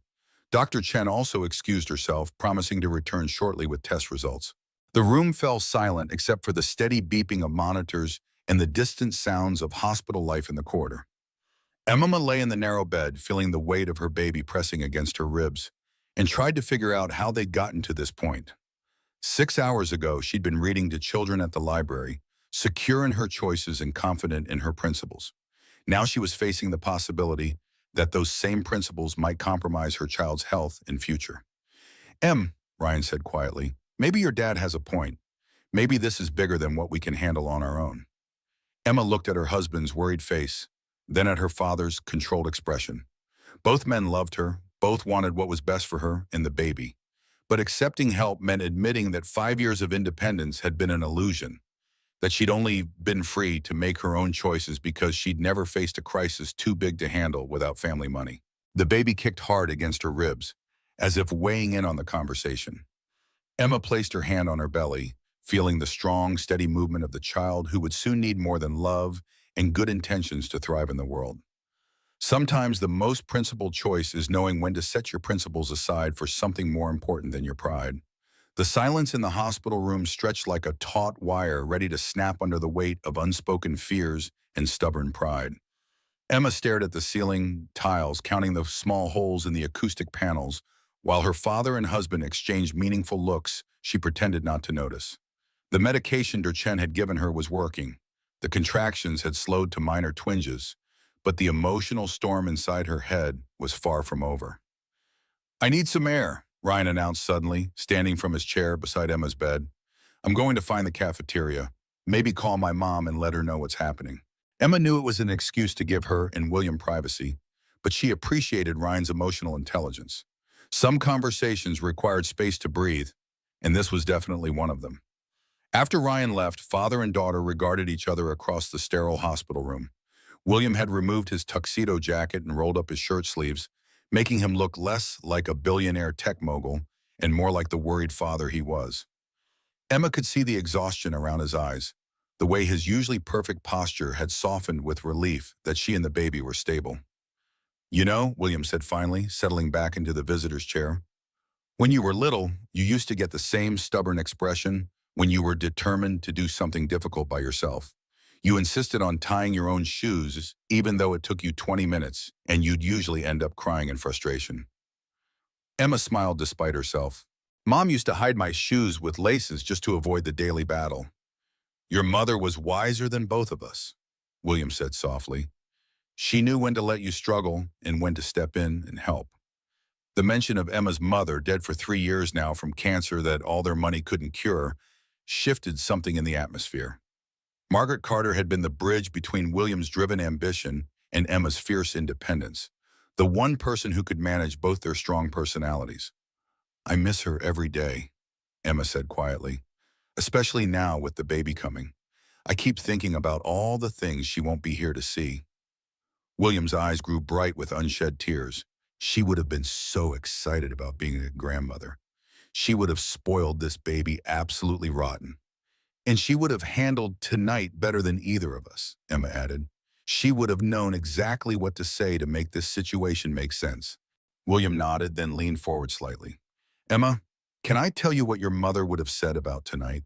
Dr. Chen also excused herself, promising to return shortly with test results. The room fell silent except for the steady beeping of monitors and the distant sounds of hospital life in the corridor. Emma lay in the narrow bed, feeling the weight of her baby pressing against her ribs, and tried to figure out how they'd gotten to this point. 6 hours ago, she'd been reading to children at the library, secure in her choices and confident in her principles. Now she was facing the possibility that those same principles might compromise her child's health and future. Ryan said quietly, "maybe your dad has a point. Maybe this is bigger than what we can handle on our own." Emma looked at her husband's worried face, then at her father's controlled expression. Both men loved her, both wanted what was best for her and the baby. But accepting help meant admitting that 5 years of independence had been an illusion. that she'd only been free to make her own choices because she'd never faced a crisis too big to handle without family money. The baby kicked hard against her ribs, as if weighing in on the conversation. Emma placed her hand on her belly, feeling the strong, steady movement of the child who would soon need more than love and good intentions to thrive in the world. Sometimes the most principled choice is knowing when to set your principles aside for something more important than your pride. The silence in the hospital room stretched like a taut wire ready to snap under the weight of unspoken fears and stubborn pride. Emma stared at the ceiling tiles, counting the small holes in the acoustic panels, while her father and husband exchanged meaningful looks she pretended not to notice. The medication Durchen had given her was working. The contractions had slowed to minor twinges, but the emotional storm inside her head was far from over. "I need some air," Ryan announced suddenly, standing from his chair beside Emma's bed. "I'm going to find the cafeteria. Maybe call my mom and let her know what's happening." Emma knew it was an excuse to give her and William privacy, but she appreciated Ryan's emotional intelligence. Some conversations required space to breathe, and this was definitely one of them. After Ryan left, father and daughter regarded each other across the sterile hospital room. William had removed his tuxedo jacket and rolled up his shirt sleeves, making him look less like a billionaire tech mogul and more like the worried father he was. Emma could see the exhaustion around his eyes, the way his usually perfect posture had softened with relief that she and the baby were stable. "You know," William said finally, settling back into the visitor's chair, "when you were little, you used to get the same stubborn expression when you were determined to do something difficult by yourself. You insisted on tying your own shoes, even though it took you 20 minutes, and you'd usually end up crying in frustration." Emma smiled despite herself. "Mom used to hide my shoes with laces just to avoid the daily battle." "Your mother was wiser than both of us," William said softly. "She knew when to let you struggle and when to step in and help." The mention of Emma's mother, dead for 3 years now from cancer that all their money couldn't cure, shifted something in the atmosphere. Margaret Carter had been the bridge between William's driven ambition and Emma's fierce independence, the one person who could manage both their strong personalities. "I miss her every day," Emma said quietly, "especially now with the baby coming. I keep thinking about all the things she won't be here to see." William's eyes grew bright with unshed tears. She would have been so excited about being a grandmother. She would have spoiled this baby absolutely rotten. "And she would have handled tonight better than either of us," Emma added. "She would have known exactly what to say to make this situation make sense." William nodded, then leaned forward slightly. "Emma, can I tell you what your mother would have said about tonight?"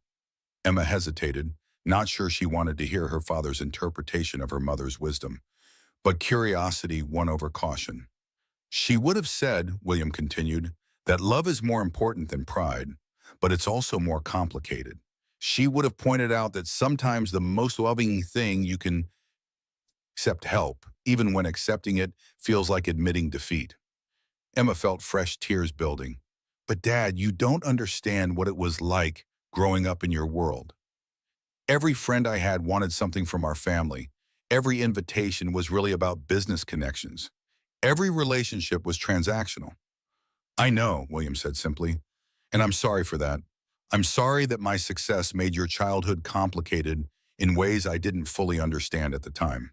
Emma hesitated, not sure she wanted to hear her father's interpretation of her mother's wisdom. But curiosity won over caution. "She would have said," William continued, "that love is more important than pride, but it's also more complicated. She would have pointed out that sometimes the most loving thing you can accept help, even when accepting it feels like admitting defeat." Emma felt fresh tears building. "But Dad, you don't understand what it was like growing up in your world. Every friend I had wanted something from our family. Every invitation was really about business connections. Every relationship was transactional." "I know," William said simply, "and I'm sorry for that. I'm sorry that my success made your childhood complicated in ways I didn't fully understand at the time."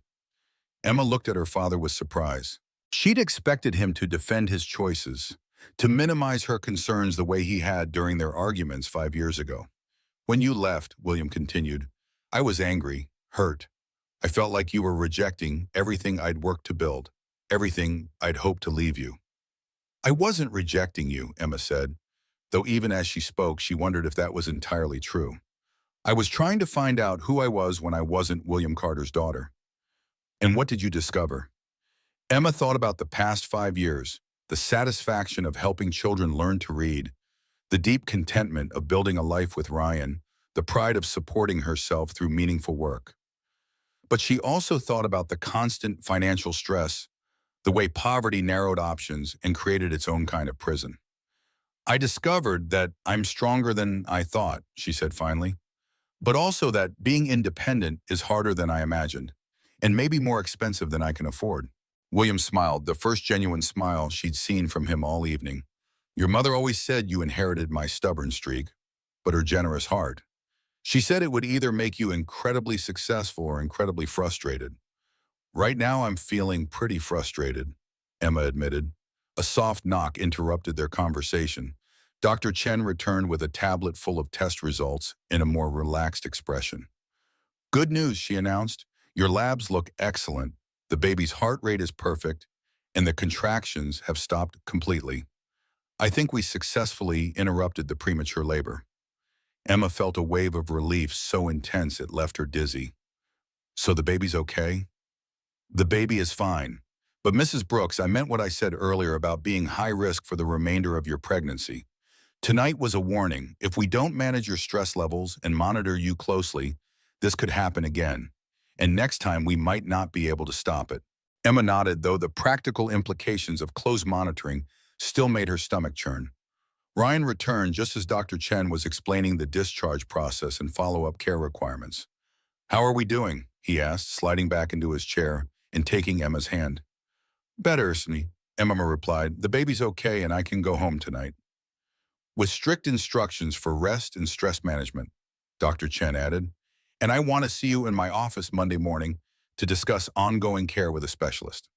Emma looked at her father with surprise. She'd expected him to defend his choices, to minimize her concerns the way he had during their arguments 5 years ago. "When you left," William continued, "I was angry, hurt. I felt like you were rejecting everything I'd worked to build, everything I'd hoped to leave you." "I wasn't rejecting you," Emma said, though even as she spoke, she wondered if that was entirely true. "I was trying to find out who I was when I wasn't William Carter's daughter." "And what did you discover?" Emma thought about the past 5 years, the satisfaction of helping children learn to read, the deep contentment of building a life with Ryan, the pride of supporting herself through meaningful work. But she also thought about the constant financial stress, the way poverty narrowed options and created its own kind of prison. "I discovered that I'm stronger than I thought," she said finally, "but also that being independent is harder than I imagined, and maybe more expensive than I can afford." William smiled, the first genuine smile she'd seen from him all evening. "Your mother always said you inherited my stubborn streak, but her generous heart." She said it would either make you incredibly successful or incredibly frustrated. Right now, I'm feeling pretty frustrated, Emma admitted. A soft knock interrupted their conversation. Dr. Chen returned with a tablet full of test results in a more relaxed expression. Good news, she announced. Your labs look excellent. The baby's heart rate is perfect, and the contractions have stopped completely. I think we successfully interrupted the premature labor. Emma felt a wave of relief so intense it left her dizzy. So the baby's okay? The baby is fine. But Mrs. Brooks, I meant what I said earlier about being high risk for the remainder of your pregnancy. Tonight was a warning. If we don't manage your stress levels and monitor you closely, this could happen again. And next time we might not be able to stop it. Emma nodded, though the practical implications of close monitoring still made her stomach churn. Ryan returned just as Dr. Chen was explaining the discharge process and follow-up care requirements. How are we doing? He asked, sliding back into his chair and taking Emma's hand. Better, Sni, Emma replied. The baby's okay and I can go home tonight. With strict instructions for rest and stress management, Dr. Chen added, and I want to see you in my office Monday morning to discuss ongoing care with a specialist.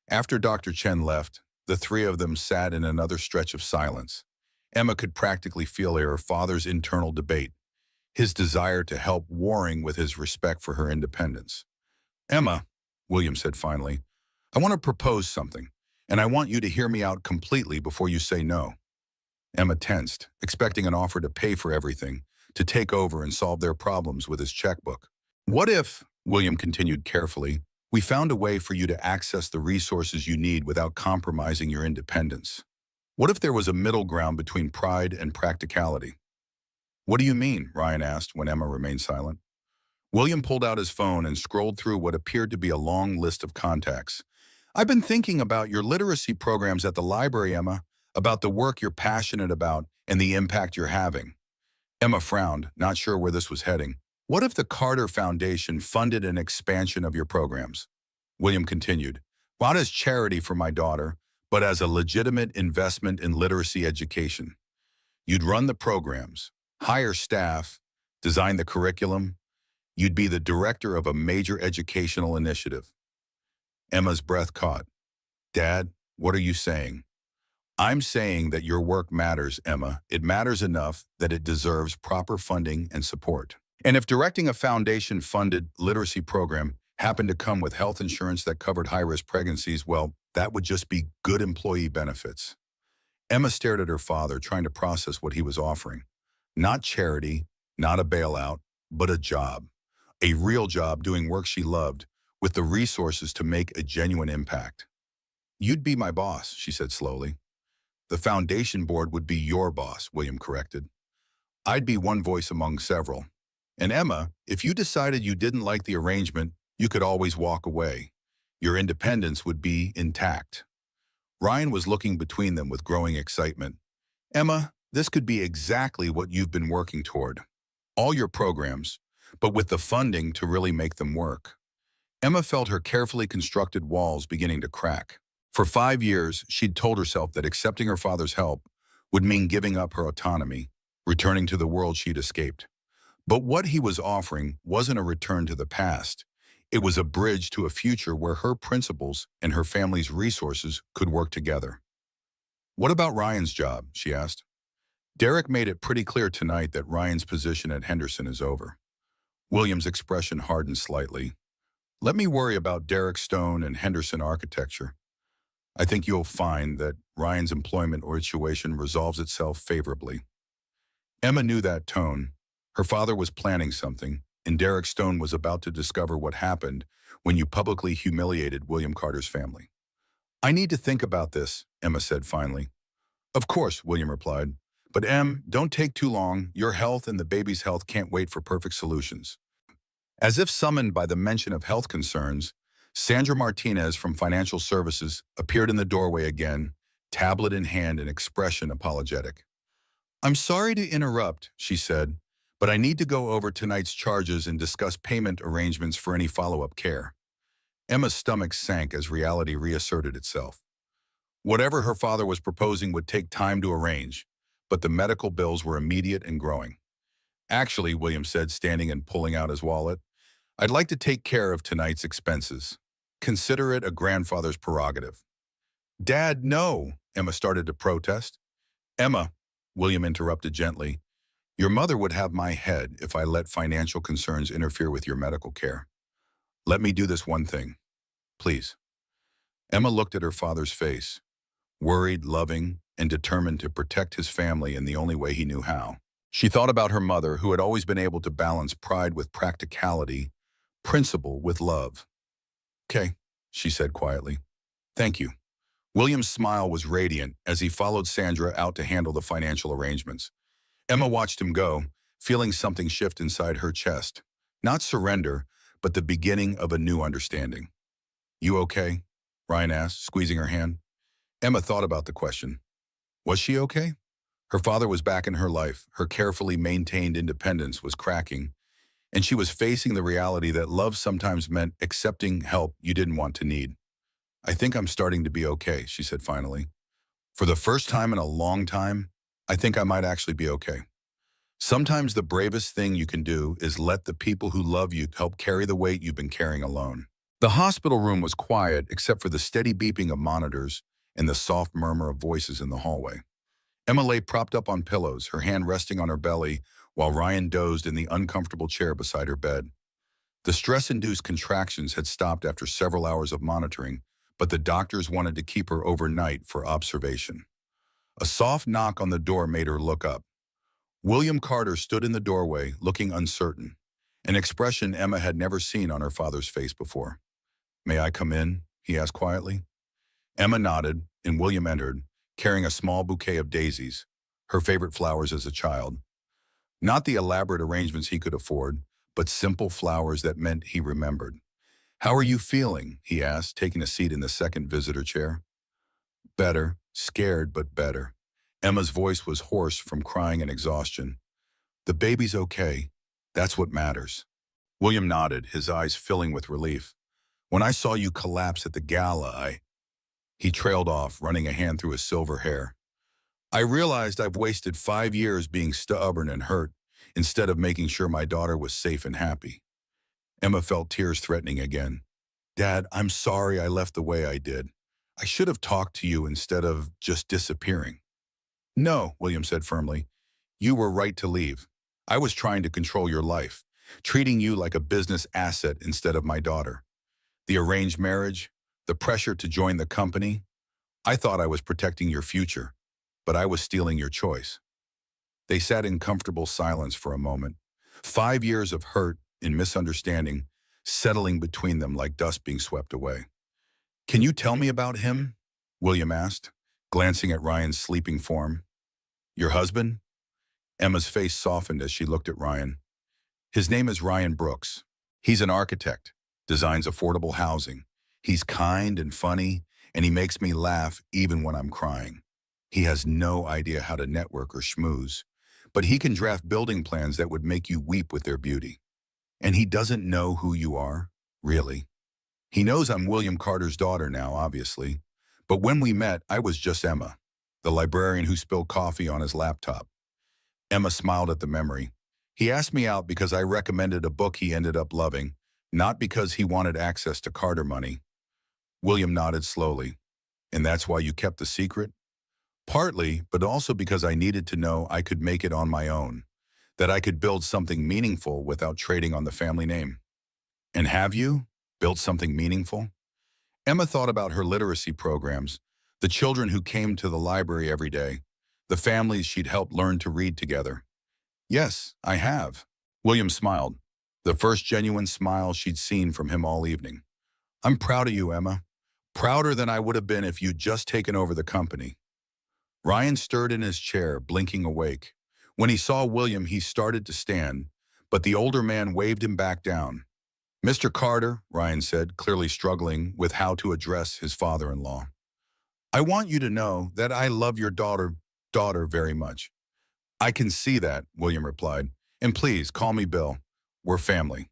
After Dr. Chen left, the three of them sat in another stretch of silence. Emma could practically feel her father's internal debate, his desire to help warring with his respect for her independence. Emma, William said finally, I want to propose something, and I want you to hear me out completely before you say no. Emma tensed, expecting an offer to pay for everything, to take over and solve their problems with his checkbook. What if, William continued carefully, we found a way for you to access the resources you need without compromising your independence? What if there was a middle ground between pride and practicality? What do you mean? Ryan asked when Emma remained silent. William pulled out his phone and scrolled through what appeared to be a long list of contacts. I've been thinking about your literacy programs at the library, Emma, about the work you're passionate about and the impact you're having. Emma frowned, not sure where this was heading. What if the Carter Foundation funded an expansion of your programs? William continued, not as charity for my daughter, but as a legitimate investment in literacy education. You'd run the programs, hire staff, design the curriculum. You'd be the director of a major educational initiative. Emma's breath caught. Dad, what are you saying? I'm saying that your work matters, Emma. It matters enough that it deserves proper funding and support. And if directing a foundation-funded literacy program happened to come with health insurance that covered high-risk pregnancies, well, that would just be good employee benefits. Emma stared at her father, trying to process what he was offering. Not charity, not a bailout, but a job. A real job doing work she loved, with the resources to make a genuine impact. You'd be my boss, she said slowly. The foundation board would be your boss, William corrected. I'd be one voice among several. And Emma, if you decided you didn't like the arrangement, you could always walk away. Your independence would be intact. Ryan was looking between them with growing excitement. Emma, this could be exactly what you've been working toward. All your programs, but with the funding to really make them work. Emma felt her carefully constructed walls beginning to crack. For 5 years, she'd told herself that accepting her father's help would mean giving up her autonomy, returning to the world she'd escaped. But what he was offering wasn't a return to the past. It was a bridge to a future where her principles and her family's resources could work together. What about Ryan's job? She asked. Derek made it pretty clear tonight that Ryan's position at Henderson is over. William's expression hardened slightly. Let me worry about Derek Stone and Henderson architecture. I think you'll find that Ryan's employment situation resolves itself favorably. Emma knew that tone. Her father was planning something, and Derek Stone was about to discover what happened when you publicly humiliated William Carter's family. I need to think about this, Emma said finally. Of course, William replied. But Em, don't take too long. Your health and the baby's health can't wait for perfect solutions. As if summoned by the mention of health concerns, Sandra Martinez from Financial Services appeared in the doorway again, tablet in hand and expression apologetic. I'm sorry to interrupt, she said, but I need to go over tonight's charges and discuss payment arrangements for any follow-up care. Emma's stomach sank as reality reasserted itself. Whatever her father was proposing would take time to arrange, but the medical bills were immediate and growing. Actually, William said, standing and pulling out his wallet, I'd like to take care of tonight's expenses. Consider it a grandfather's prerogative. Dad, no, Emma started to protest. Emma, William interrupted gently, your mother would have my head if I let financial concerns interfere with your medical care. Let me do this one thing, please. Emma looked at her father's face, worried, loving, and determined to protect his family in the only way he knew how. She thought about her mother, who had always been able to balance pride with practicality, principle with love. Okay, she said quietly. Thank you. William's smile was radiant as he followed Sandra out to handle the financial arrangements. Emma watched him go, feeling something shift inside her chest. Not surrender, but the beginning of a new understanding. You okay? Ryan asked, squeezing her hand. Emma thought about the question. Was she okay? Her father was back in her life, her carefully maintained independence was cracking, and she was facing the reality that love sometimes meant accepting help you didn't want to need. I think I'm starting to be okay, she said finally. For the first time in a long time, I think I might actually be okay. Sometimes the bravest thing you can do is let the people who love you help carry the weight you've been carrying alone. The hospital room was quiet except for the steady beeping of monitors and the soft murmur of voices in the hallway. Emma lay propped up on pillows, her hand resting on her belly, while Ryan dozed in the uncomfortable chair beside her bed. The stress-induced contractions had stopped after several hours of monitoring, but the doctors wanted to keep her overnight for observation. A soft knock on the door made her look up. William Carter stood in the doorway, looking uncertain, an expression Emma had never seen on her father's face before. May I come in? He asked quietly. Emma nodded, and William entered, carrying a small bouquet of daisies, her favorite flowers as a child. Not the elaborate arrangements he could afford, but simple flowers that meant he remembered. How are you feeling? He asked, taking a seat in the second visitor chair. Better, scared but better. Emma's voice was hoarse from crying and exhaustion. The baby's okay. That's what matters. William nodded, his eyes filling with relief. When I saw you collapse at the gala, He trailed off, running a hand through his silver hair. I realized I've wasted 5 years being stubborn and hurt, instead of making sure my daughter was safe and happy. Emma felt tears threatening again. Dad, I'm sorry I left the way I did. I should have talked to you instead of just disappearing. No, William said firmly. You were right to leave. I was trying to control your life, treating you like a business asset instead of my daughter. The arranged marriage, the pressure to join the company. I thought I was protecting your future, but I was stealing your choice. They sat in comfortable silence for a moment. 5 years of hurt and misunderstanding settling between them like dust being swept away. Can you tell me about him? William asked, glancing at Ryan's sleeping form. Your husband? Emma's face softened as she looked at Ryan. His name is Ryan Brooks. He's an architect, designs affordable housing. He's kind and funny, and he makes me laugh even when I'm crying. He has no idea how to network or schmooze, but he can draft building plans that would make you weep with their beauty. And he doesn't know who you are, really. He knows I'm William Carter's daughter now, obviously, but when we met, I was just Emma, the librarian who spilled coffee on his laptop. Emma smiled at the memory. He asked me out because I recommended a book he ended up loving, not because he wanted access to Carter money. William nodded slowly. And that's why you kept the secret? Partly, but also because I needed to know I could make it on my own, that I could build something meaningful without trading on the family name. And have you built something meaningful? Emma thought about her literacy programs, the children who came to the library every day, the families she'd helped learn to read together. Yes, I have. William smiled, the first genuine smile she'd seen from him all evening. I'm proud of you, Emma. Prouder than I would have been if you'd just taken over the company. Ryan stirred in his chair, blinking awake. When he saw William, he started to stand, but the older man waved him back down. Mr. Carter, Ryan said, clearly struggling with how to address his father-in-law. I want you to know that I love your daughter very much. I can see that, William replied. And please, call me Bill. We're family.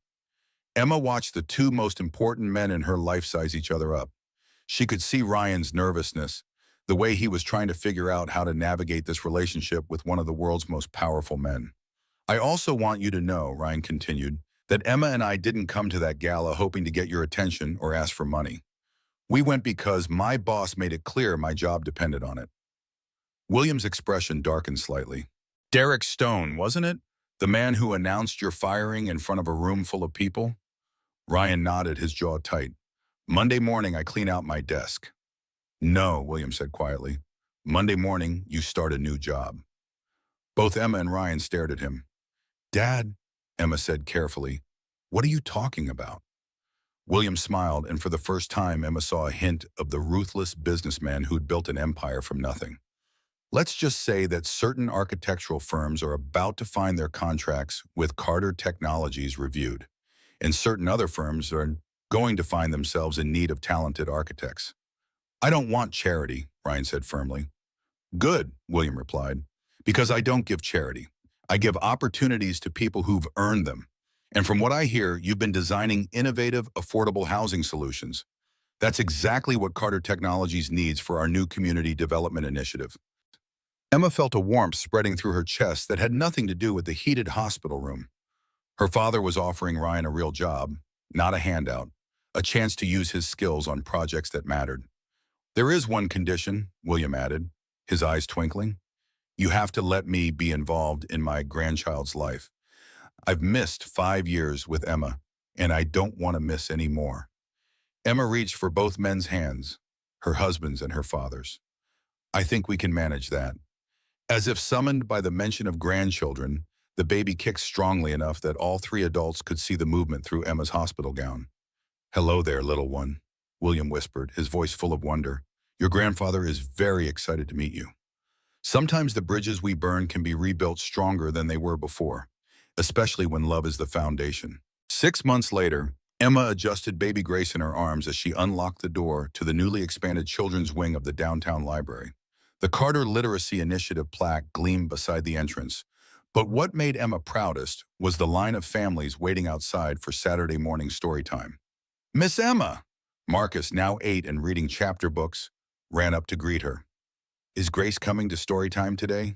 Emma watched the two most important men in her life size each other up. She could see Ryan's nervousness, the way he was trying to figure out how to navigate this relationship with one of the world's most powerful men. I also want you to know, Ryan continued, that Emma and I didn't come to that gala hoping to get your attention or ask for money. We went because my boss made it clear my job depended on it. William's expression darkened slightly. Derek Stone, wasn't it? The man who announced your firing in front of a room full of people? Ryan nodded, his jaw tight. Monday morning, I clean out my desk. No, William said quietly. Monday morning, you start a new job. Both Emma and Ryan stared at him. Dad, Emma said carefully, what are you talking about? William smiled, and for the first time, Emma saw a hint of the ruthless businessman who'd built an empire from nothing. Let's just say that certain architectural firms are about to find their contracts with Carter Technologies reviewed, and certain other firms are going to find themselves in need of talented architects. I don't want charity, Ryan said firmly. Good, William replied, because I don't give charity. I give opportunities to people who've earned them. And from what I hear, you've been designing innovative, affordable housing solutions. That's exactly what Carter Technologies needs for our new community development initiative. Emma felt a warmth spreading through her chest that had nothing to do with the heated hospital room. Her father was offering Ryan a real job, not a handout, a chance to use his skills on projects that mattered. There is one condition, William added, his eyes twinkling. You have to let me be involved in my grandchild's life. I've missed 5 years with Emma, and I don't want to miss any more. Emma reached for both men's hands, her husband's and her father's. I think we can manage that. As if summoned by the mention of grandchildren, the baby kicked strongly enough that all three adults could see the movement through Emma's hospital gown. Hello there, little one, William whispered, his voice full of wonder. Your grandfather is very excited to meet you. Sometimes the bridges we burn can be rebuilt stronger than they were before, especially when love is the foundation. 6 months later, Emma adjusted baby Grace in her arms as she unlocked the door to the newly expanded children's wing of the downtown library. The Carter Literacy Initiative plaque gleamed beside the entrance, but what made Emma proudest was the line of families waiting outside for Saturday morning story time. Miss Emma! Marcus, now 8 and reading chapter books, ran up to greet her. Is Grace coming to story time today?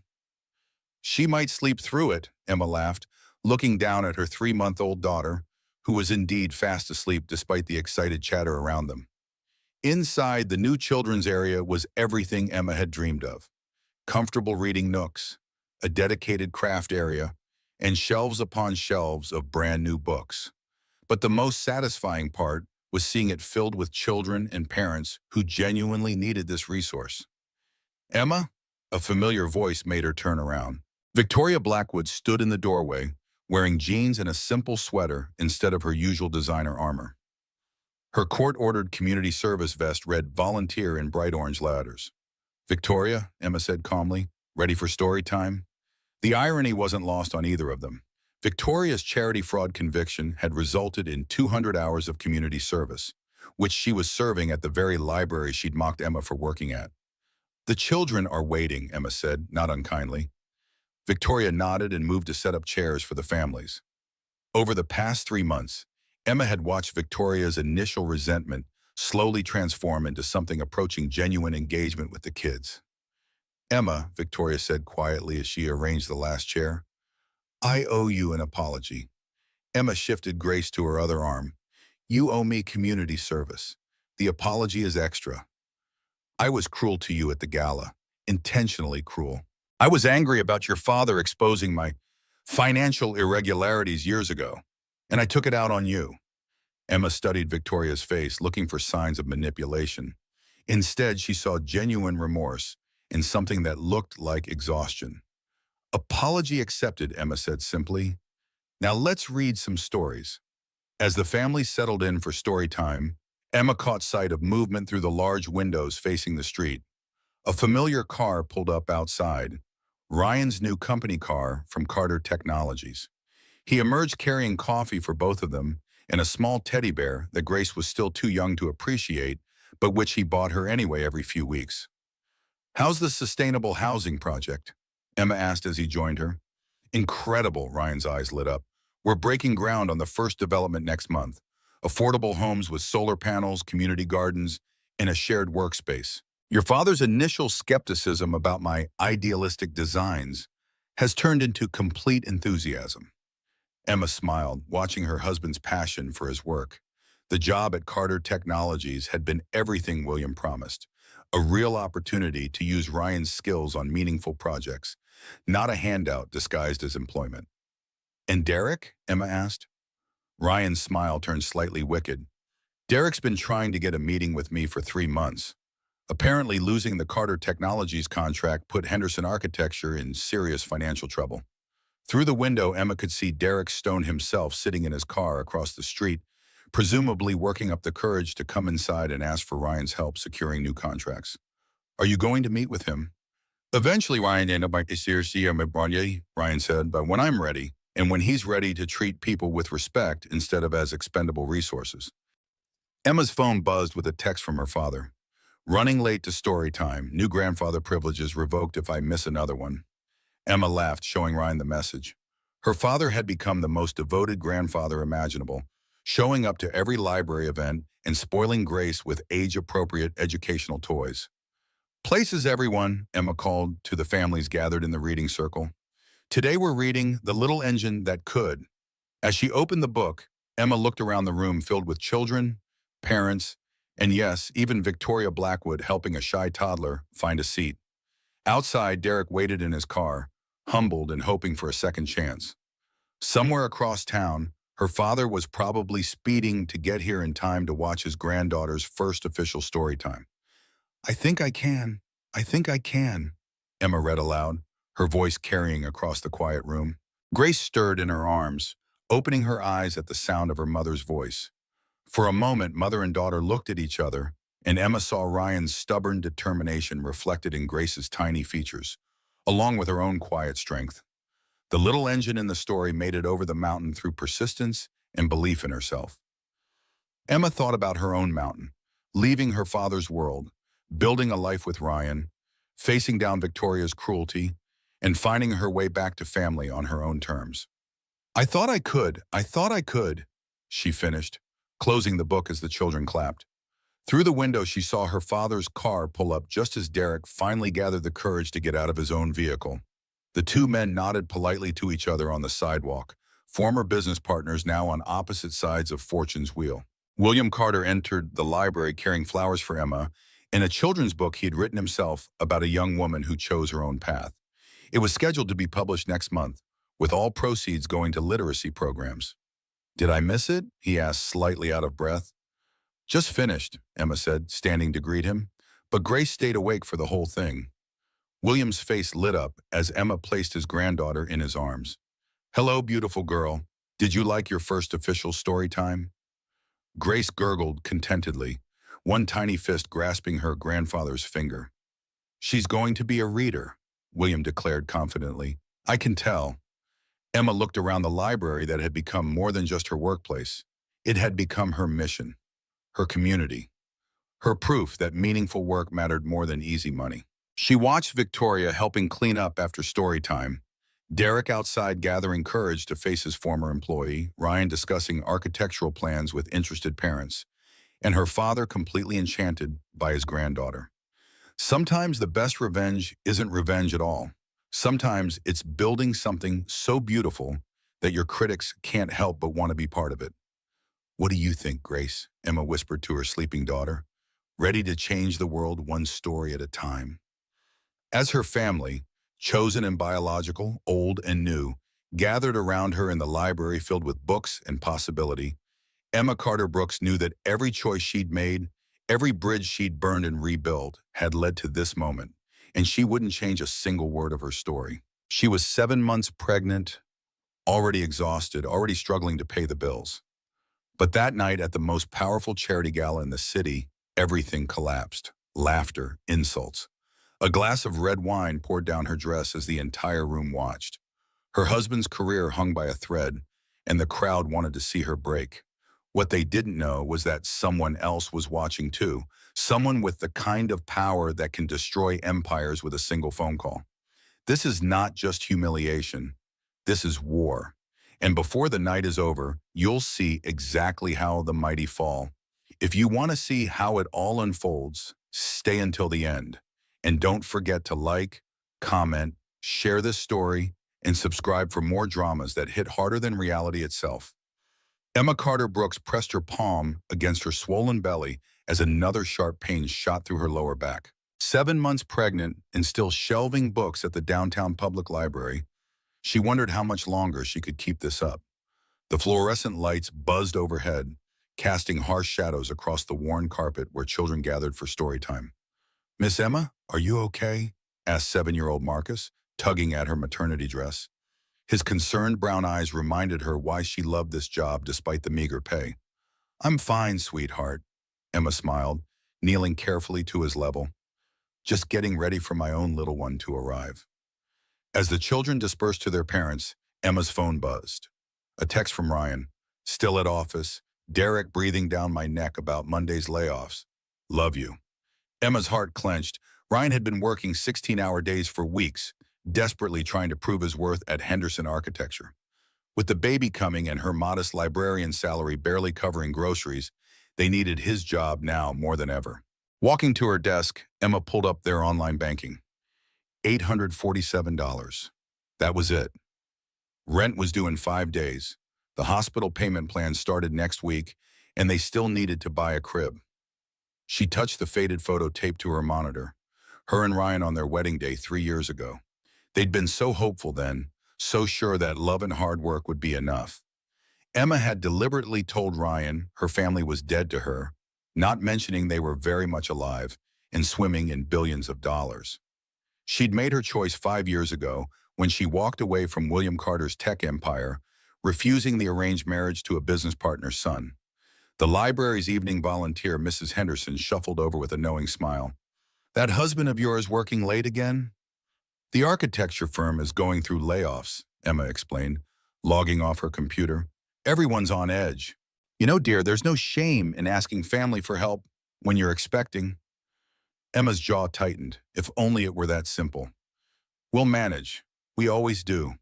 She might sleep through it, Emma laughed, looking down at her 3-month-old daughter, who was indeed fast asleep despite the excited chatter around them. Inside, the new children's area was everything Emma had dreamed of. Comfortable reading nooks, a dedicated craft area, and shelves upon shelves of brand new books. But the most satisfying part was seeing it filled with children and parents who genuinely needed this resource. Emma? A familiar voice made her turn around. Victoria Blackwood stood in the doorway, wearing jeans and a simple sweater instead of her usual designer armor. Her court-ordered community service vest read volunteer in bright orange letters. Victoria, Emma said calmly, ready for story time? The irony wasn't lost on either of them. Victoria's charity fraud conviction had resulted in 200 hours of community service, which she was serving at the very library she'd mocked Emma for working at. The children are waiting, Emma said, not unkindly. Victoria nodded and moved to set up chairs for the families. Over the past 3 months, Emma had watched Victoria's initial resentment slowly transform into something approaching genuine engagement with the kids. Emma, Victoria said quietly as she arranged the last chair, I owe you an apology. Emma shifted Grace to her other arm. You owe me community service. The apology is extra. I was cruel to you at the gala, intentionally cruel. I was angry about your father exposing my financial irregularities years ago, and I took it out on you. Emma studied Victoria's face, looking for signs of manipulation. Instead, she saw genuine remorse in something that looked like exhaustion. Apology accepted, Emma said simply. Now let's read some stories. As the family settled in for story time, Emma caught sight of movement through the large windows facing the street. A familiar car pulled up outside, Ryan's new company car from Carter Technologies. He emerged carrying coffee for both of them and a small teddy bear that Grace was still too young to appreciate, but which he bought her anyway every few weeks. How's the sustainable housing project? Emma asked as he joined her. Incredible, Ryan's eyes lit up. We're breaking ground on the first development next month. Affordable homes with solar panels, community gardens, and a shared workspace. Your father's initial skepticism about my idealistic designs has turned into complete enthusiasm. Emma smiled, watching her husband's passion for his work. The job at Carter Technologies had been everything William promised, a real opportunity to use Ryan's skills on meaningful projects, not a handout disguised as employment. "And Derek?" Emma asked. Ryan's smile turned slightly wicked. "Derek's been trying to get a meeting with me for 3 months. Apparently, losing the Carter Technologies contract put Henderson Architecture in serious financial trouble." Through the window, Emma could see Derek Stone himself sitting in his car across the street, presumably working up the courage to come inside and ask for Ryan's help securing new contracts. "Are you going to meet with him?" "Eventually, Ryan, Ryan said, "but when I'm ready, and when he's ready to treat people with respect instead of as expendable resources." Emma's phone buzzed with a text from her father. "Running late to story time. New grandfather privileges revoked if I miss another one." Emma laughed, showing Ryan the message. Her father had become the most devoted grandfather imaginable, showing up to every library event and spoiling Grace with age-appropriate educational toys. "Places, everyone," Emma called to the families gathered in the reading circle. "Today we're reading The Little Engine That Could." As she opened the book, Emma looked around the room filled with children, parents, and yes, even Victoria Blackwood helping a shy toddler find a seat. Outside, Derek waited in his car, humbled and hoping for a second chance. Somewhere across town, her father was probably speeding to get here in time to watch his granddaughter's first official story time. "I think I can. I think I can," Emma read aloud, her voice carrying across the quiet room. Grace stirred in her arms, opening her eyes at the sound of her mother's voice. For a moment, mother and daughter looked at each other, and Emma saw Ryan's stubborn determination reflected in Grace's tiny features, along with her own quiet strength. The little engine in the story made it over the mountain through persistence and belief in herself. Emma thought about her own mountain, leaving her father's world, building a life with Ryan, facing down Victoria's cruelty, and finding her way back to family on her own terms. I thought I could," she finished, closing the book as the children clapped. Through the window, she saw her father's car pull up just as Derek finally gathered the courage to get out of his own vehicle. The two men nodded politely to each other on the sidewalk, former business partners now on opposite sides of Fortune's wheel. William Carter entered the library carrying flowers for Emma in a children's book he had written himself about a young woman who chose her own path. It was scheduled to be published next month, with all proceeds going to literacy programs. "Did I miss it?" he asked, slightly out of breath. "Just finished," Emma said, standing to greet him, but Grace stayed awake for the whole thing. William's face lit up as Emma placed his granddaughter in his arms. "Hello, beautiful girl. Did you like your first official story time?" Grace gurgled contentedly, one tiny fist grasping her grandfather's finger. "She's going to be a reader," William declared confidently. "I can tell." Emma looked around the library that had become more than just her workplace. It had become her mission, her community, her proof that meaningful work mattered more than easy money. She watched Victoria helping clean up after story time, Derek outside gathering courage to face his former employee, Ryan discussing architectural plans with interested parents, and her father completely enchanted by his granddaughter. Sometimes the best revenge isn't revenge at all. Sometimes it's building something so beautiful that your critics can't help but want to be part of it. "What do you think, Grace?" Emma whispered to her sleeping daughter, ready to change the world one story at a time. As her family, chosen and biological, old and new, gathered around her in the library filled with books and possibility, Emma Carter Brooks knew that every choice she'd made, every bridge she'd burned and rebuilt, had led to this moment, and she wouldn't change a single word of her story. She was 7 months pregnant, already exhausted, already struggling to pay the bills. But that night at the most powerful charity gala in the city, everything collapsed. Laughter, insults. A glass of red wine poured down her dress as the entire room watched. Her husband's career hung by a thread, and the crowd wanted to see her break. What they didn't know was that someone else was watching too, someone with the kind of power that can destroy empires with a single phone call. This is not just humiliation. This is war. And before the night is over, you'll see exactly how the mighty fall. If you want to see how it all unfolds, stay until the end. And don't forget to like, comment, share this story, and subscribe for more dramas that hit harder than reality itself. Emma Carter Brooks pressed her palm against her swollen belly as another sharp pain shot through her lower back. 7 months pregnant and still shelving books at the downtown public library, she wondered how much longer she could keep this up. The fluorescent lights buzzed overhead, casting harsh shadows across the worn carpet where children gathered for story time. "Miss Emma, are you okay?" asked 7-year-old Marcus, tugging at her maternity dress. His concerned brown eyes reminded her why she loved this job despite the meager pay. "I'm fine, sweetheart," Emma smiled, kneeling carefully to his level. "Just getting ready for my own little one to arrive." As the children dispersed to their parents, Emma's phone buzzed. A text from Ryan. "Still at office. Derek breathing down my neck about Monday's layoffs. Love you." Emma's heart clenched. Ryan had been working 16-hour days for weeks, desperately trying to prove his worth at Henderson Architecture. With the baby coming and her modest librarian salary barely covering groceries, they needed his job now more than ever. Walking to her desk, Emma pulled up their online banking. $847. That was it. Rent was due in 5 days. The hospital payment plan started next week, and they still needed to buy a crib. She touched the faded photo taped to her monitor. Her and Ryan on their wedding day 3 years ago. They'd been so hopeful then, so sure that love and hard work would be enough. Emma had deliberately told Ryan her family was dead to her, not mentioning they were very much alive and swimming in billions of dollars. She'd made her choice 5 years ago when she walked away from William Carter's tech empire, refusing the arranged marriage to a business partner's son. The library's evening volunteer, Mrs. Henderson, shuffled over with a knowing smile. "That husband of yours working late again?" "The architecture firm is going through layoffs," Emma explained, logging off her computer. "Everyone's on edge. You know, dear, there's no shame in asking family for help when you're expecting." Emma's jaw tightened. If only it were that simple. "We'll manage. We always do."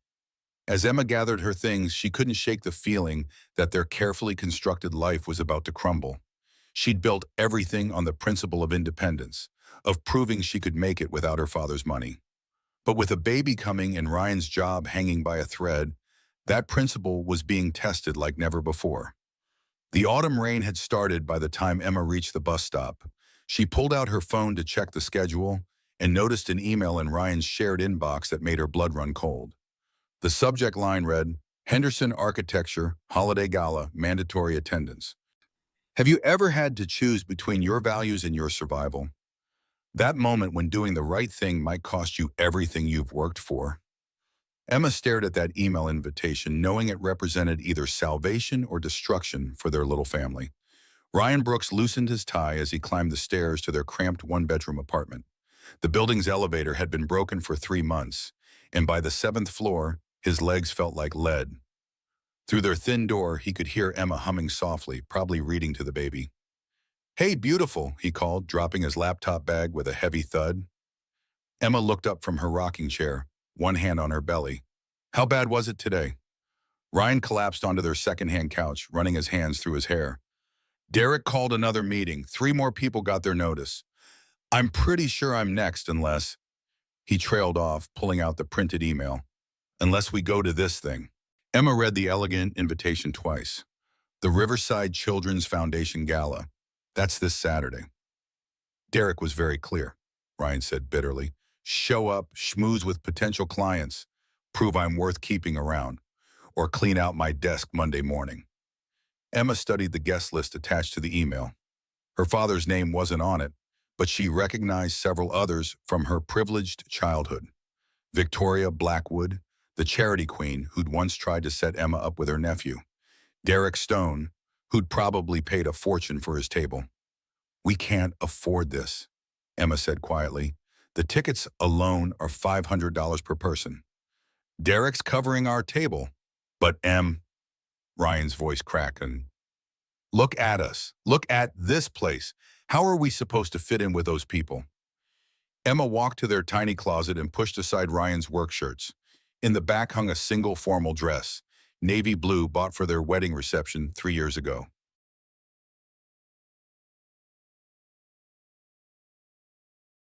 As Emma gathered her things, she couldn't shake the feeling that their carefully constructed life was about to crumble. She'd built everything on the principle of independence, of proving she could make it without her father's money. But with a baby coming and Ryan's job hanging by a thread, that principle was being tested like never before. The autumn rain had started by the time Emma reached the bus stop. She pulled out her phone to check the schedule and noticed an email in Ryan's shared inbox that made her blood run cold. The subject line read, "Henderson Architecture Holiday Gala Mandatory Attendance." Have you ever had to choose between your values and your survival? That moment when doing the right thing might cost you everything you've worked for. Emma stared at that email invitation, knowing it represented either salvation or destruction for their little family. Ryan Brooks loosened his tie as he climbed the stairs to their cramped one-bedroom apartment. The building's elevator had been broken for 3 months, and by the 7th floor, his legs felt like lead. Through their thin door, he could hear Emma humming softly, probably reading to the baby. "Hey, beautiful," he called, dropping his laptop bag with a heavy thud. Emma looked up from her rocking chair, one hand on her belly. "How bad was it today?" Ryan collapsed onto their second-hand couch, running his hands through his hair. "Derek called another meeting. 3 more people got their notice. I'm pretty sure I'm next unless—" He trailed off, pulling out the printed email. "Unless we go to this thing." Emma read the elegant invitation twice. "The Riverside Children's Foundation Gala. That's this Saturday." Derek was very clear, Ryan said bitterly. "Show up, schmooze with potential clients, prove I'm worth keeping around, or clean out my desk Monday morning." Emma studied the guest list attached to the email. Her father's name wasn't on it, but she recognized several others from her privileged childhood. Victoria Blackwood, the charity queen who'd once tried to set Emma up with her nephew. Derek Stone, who'd probably paid a fortune for his table. "We can't afford this," Emma said quietly. "The tickets alone are $500 per person. Derek's covering our table." "But Ryan's voice cracked, and "Look at us. Look at this place. How are we supposed to fit in with those people?" Emma walked to their tiny closet and pushed aside Ryan's work shirts. In the back hung a single formal dress, navy blue, bought for their wedding reception 3 years ago.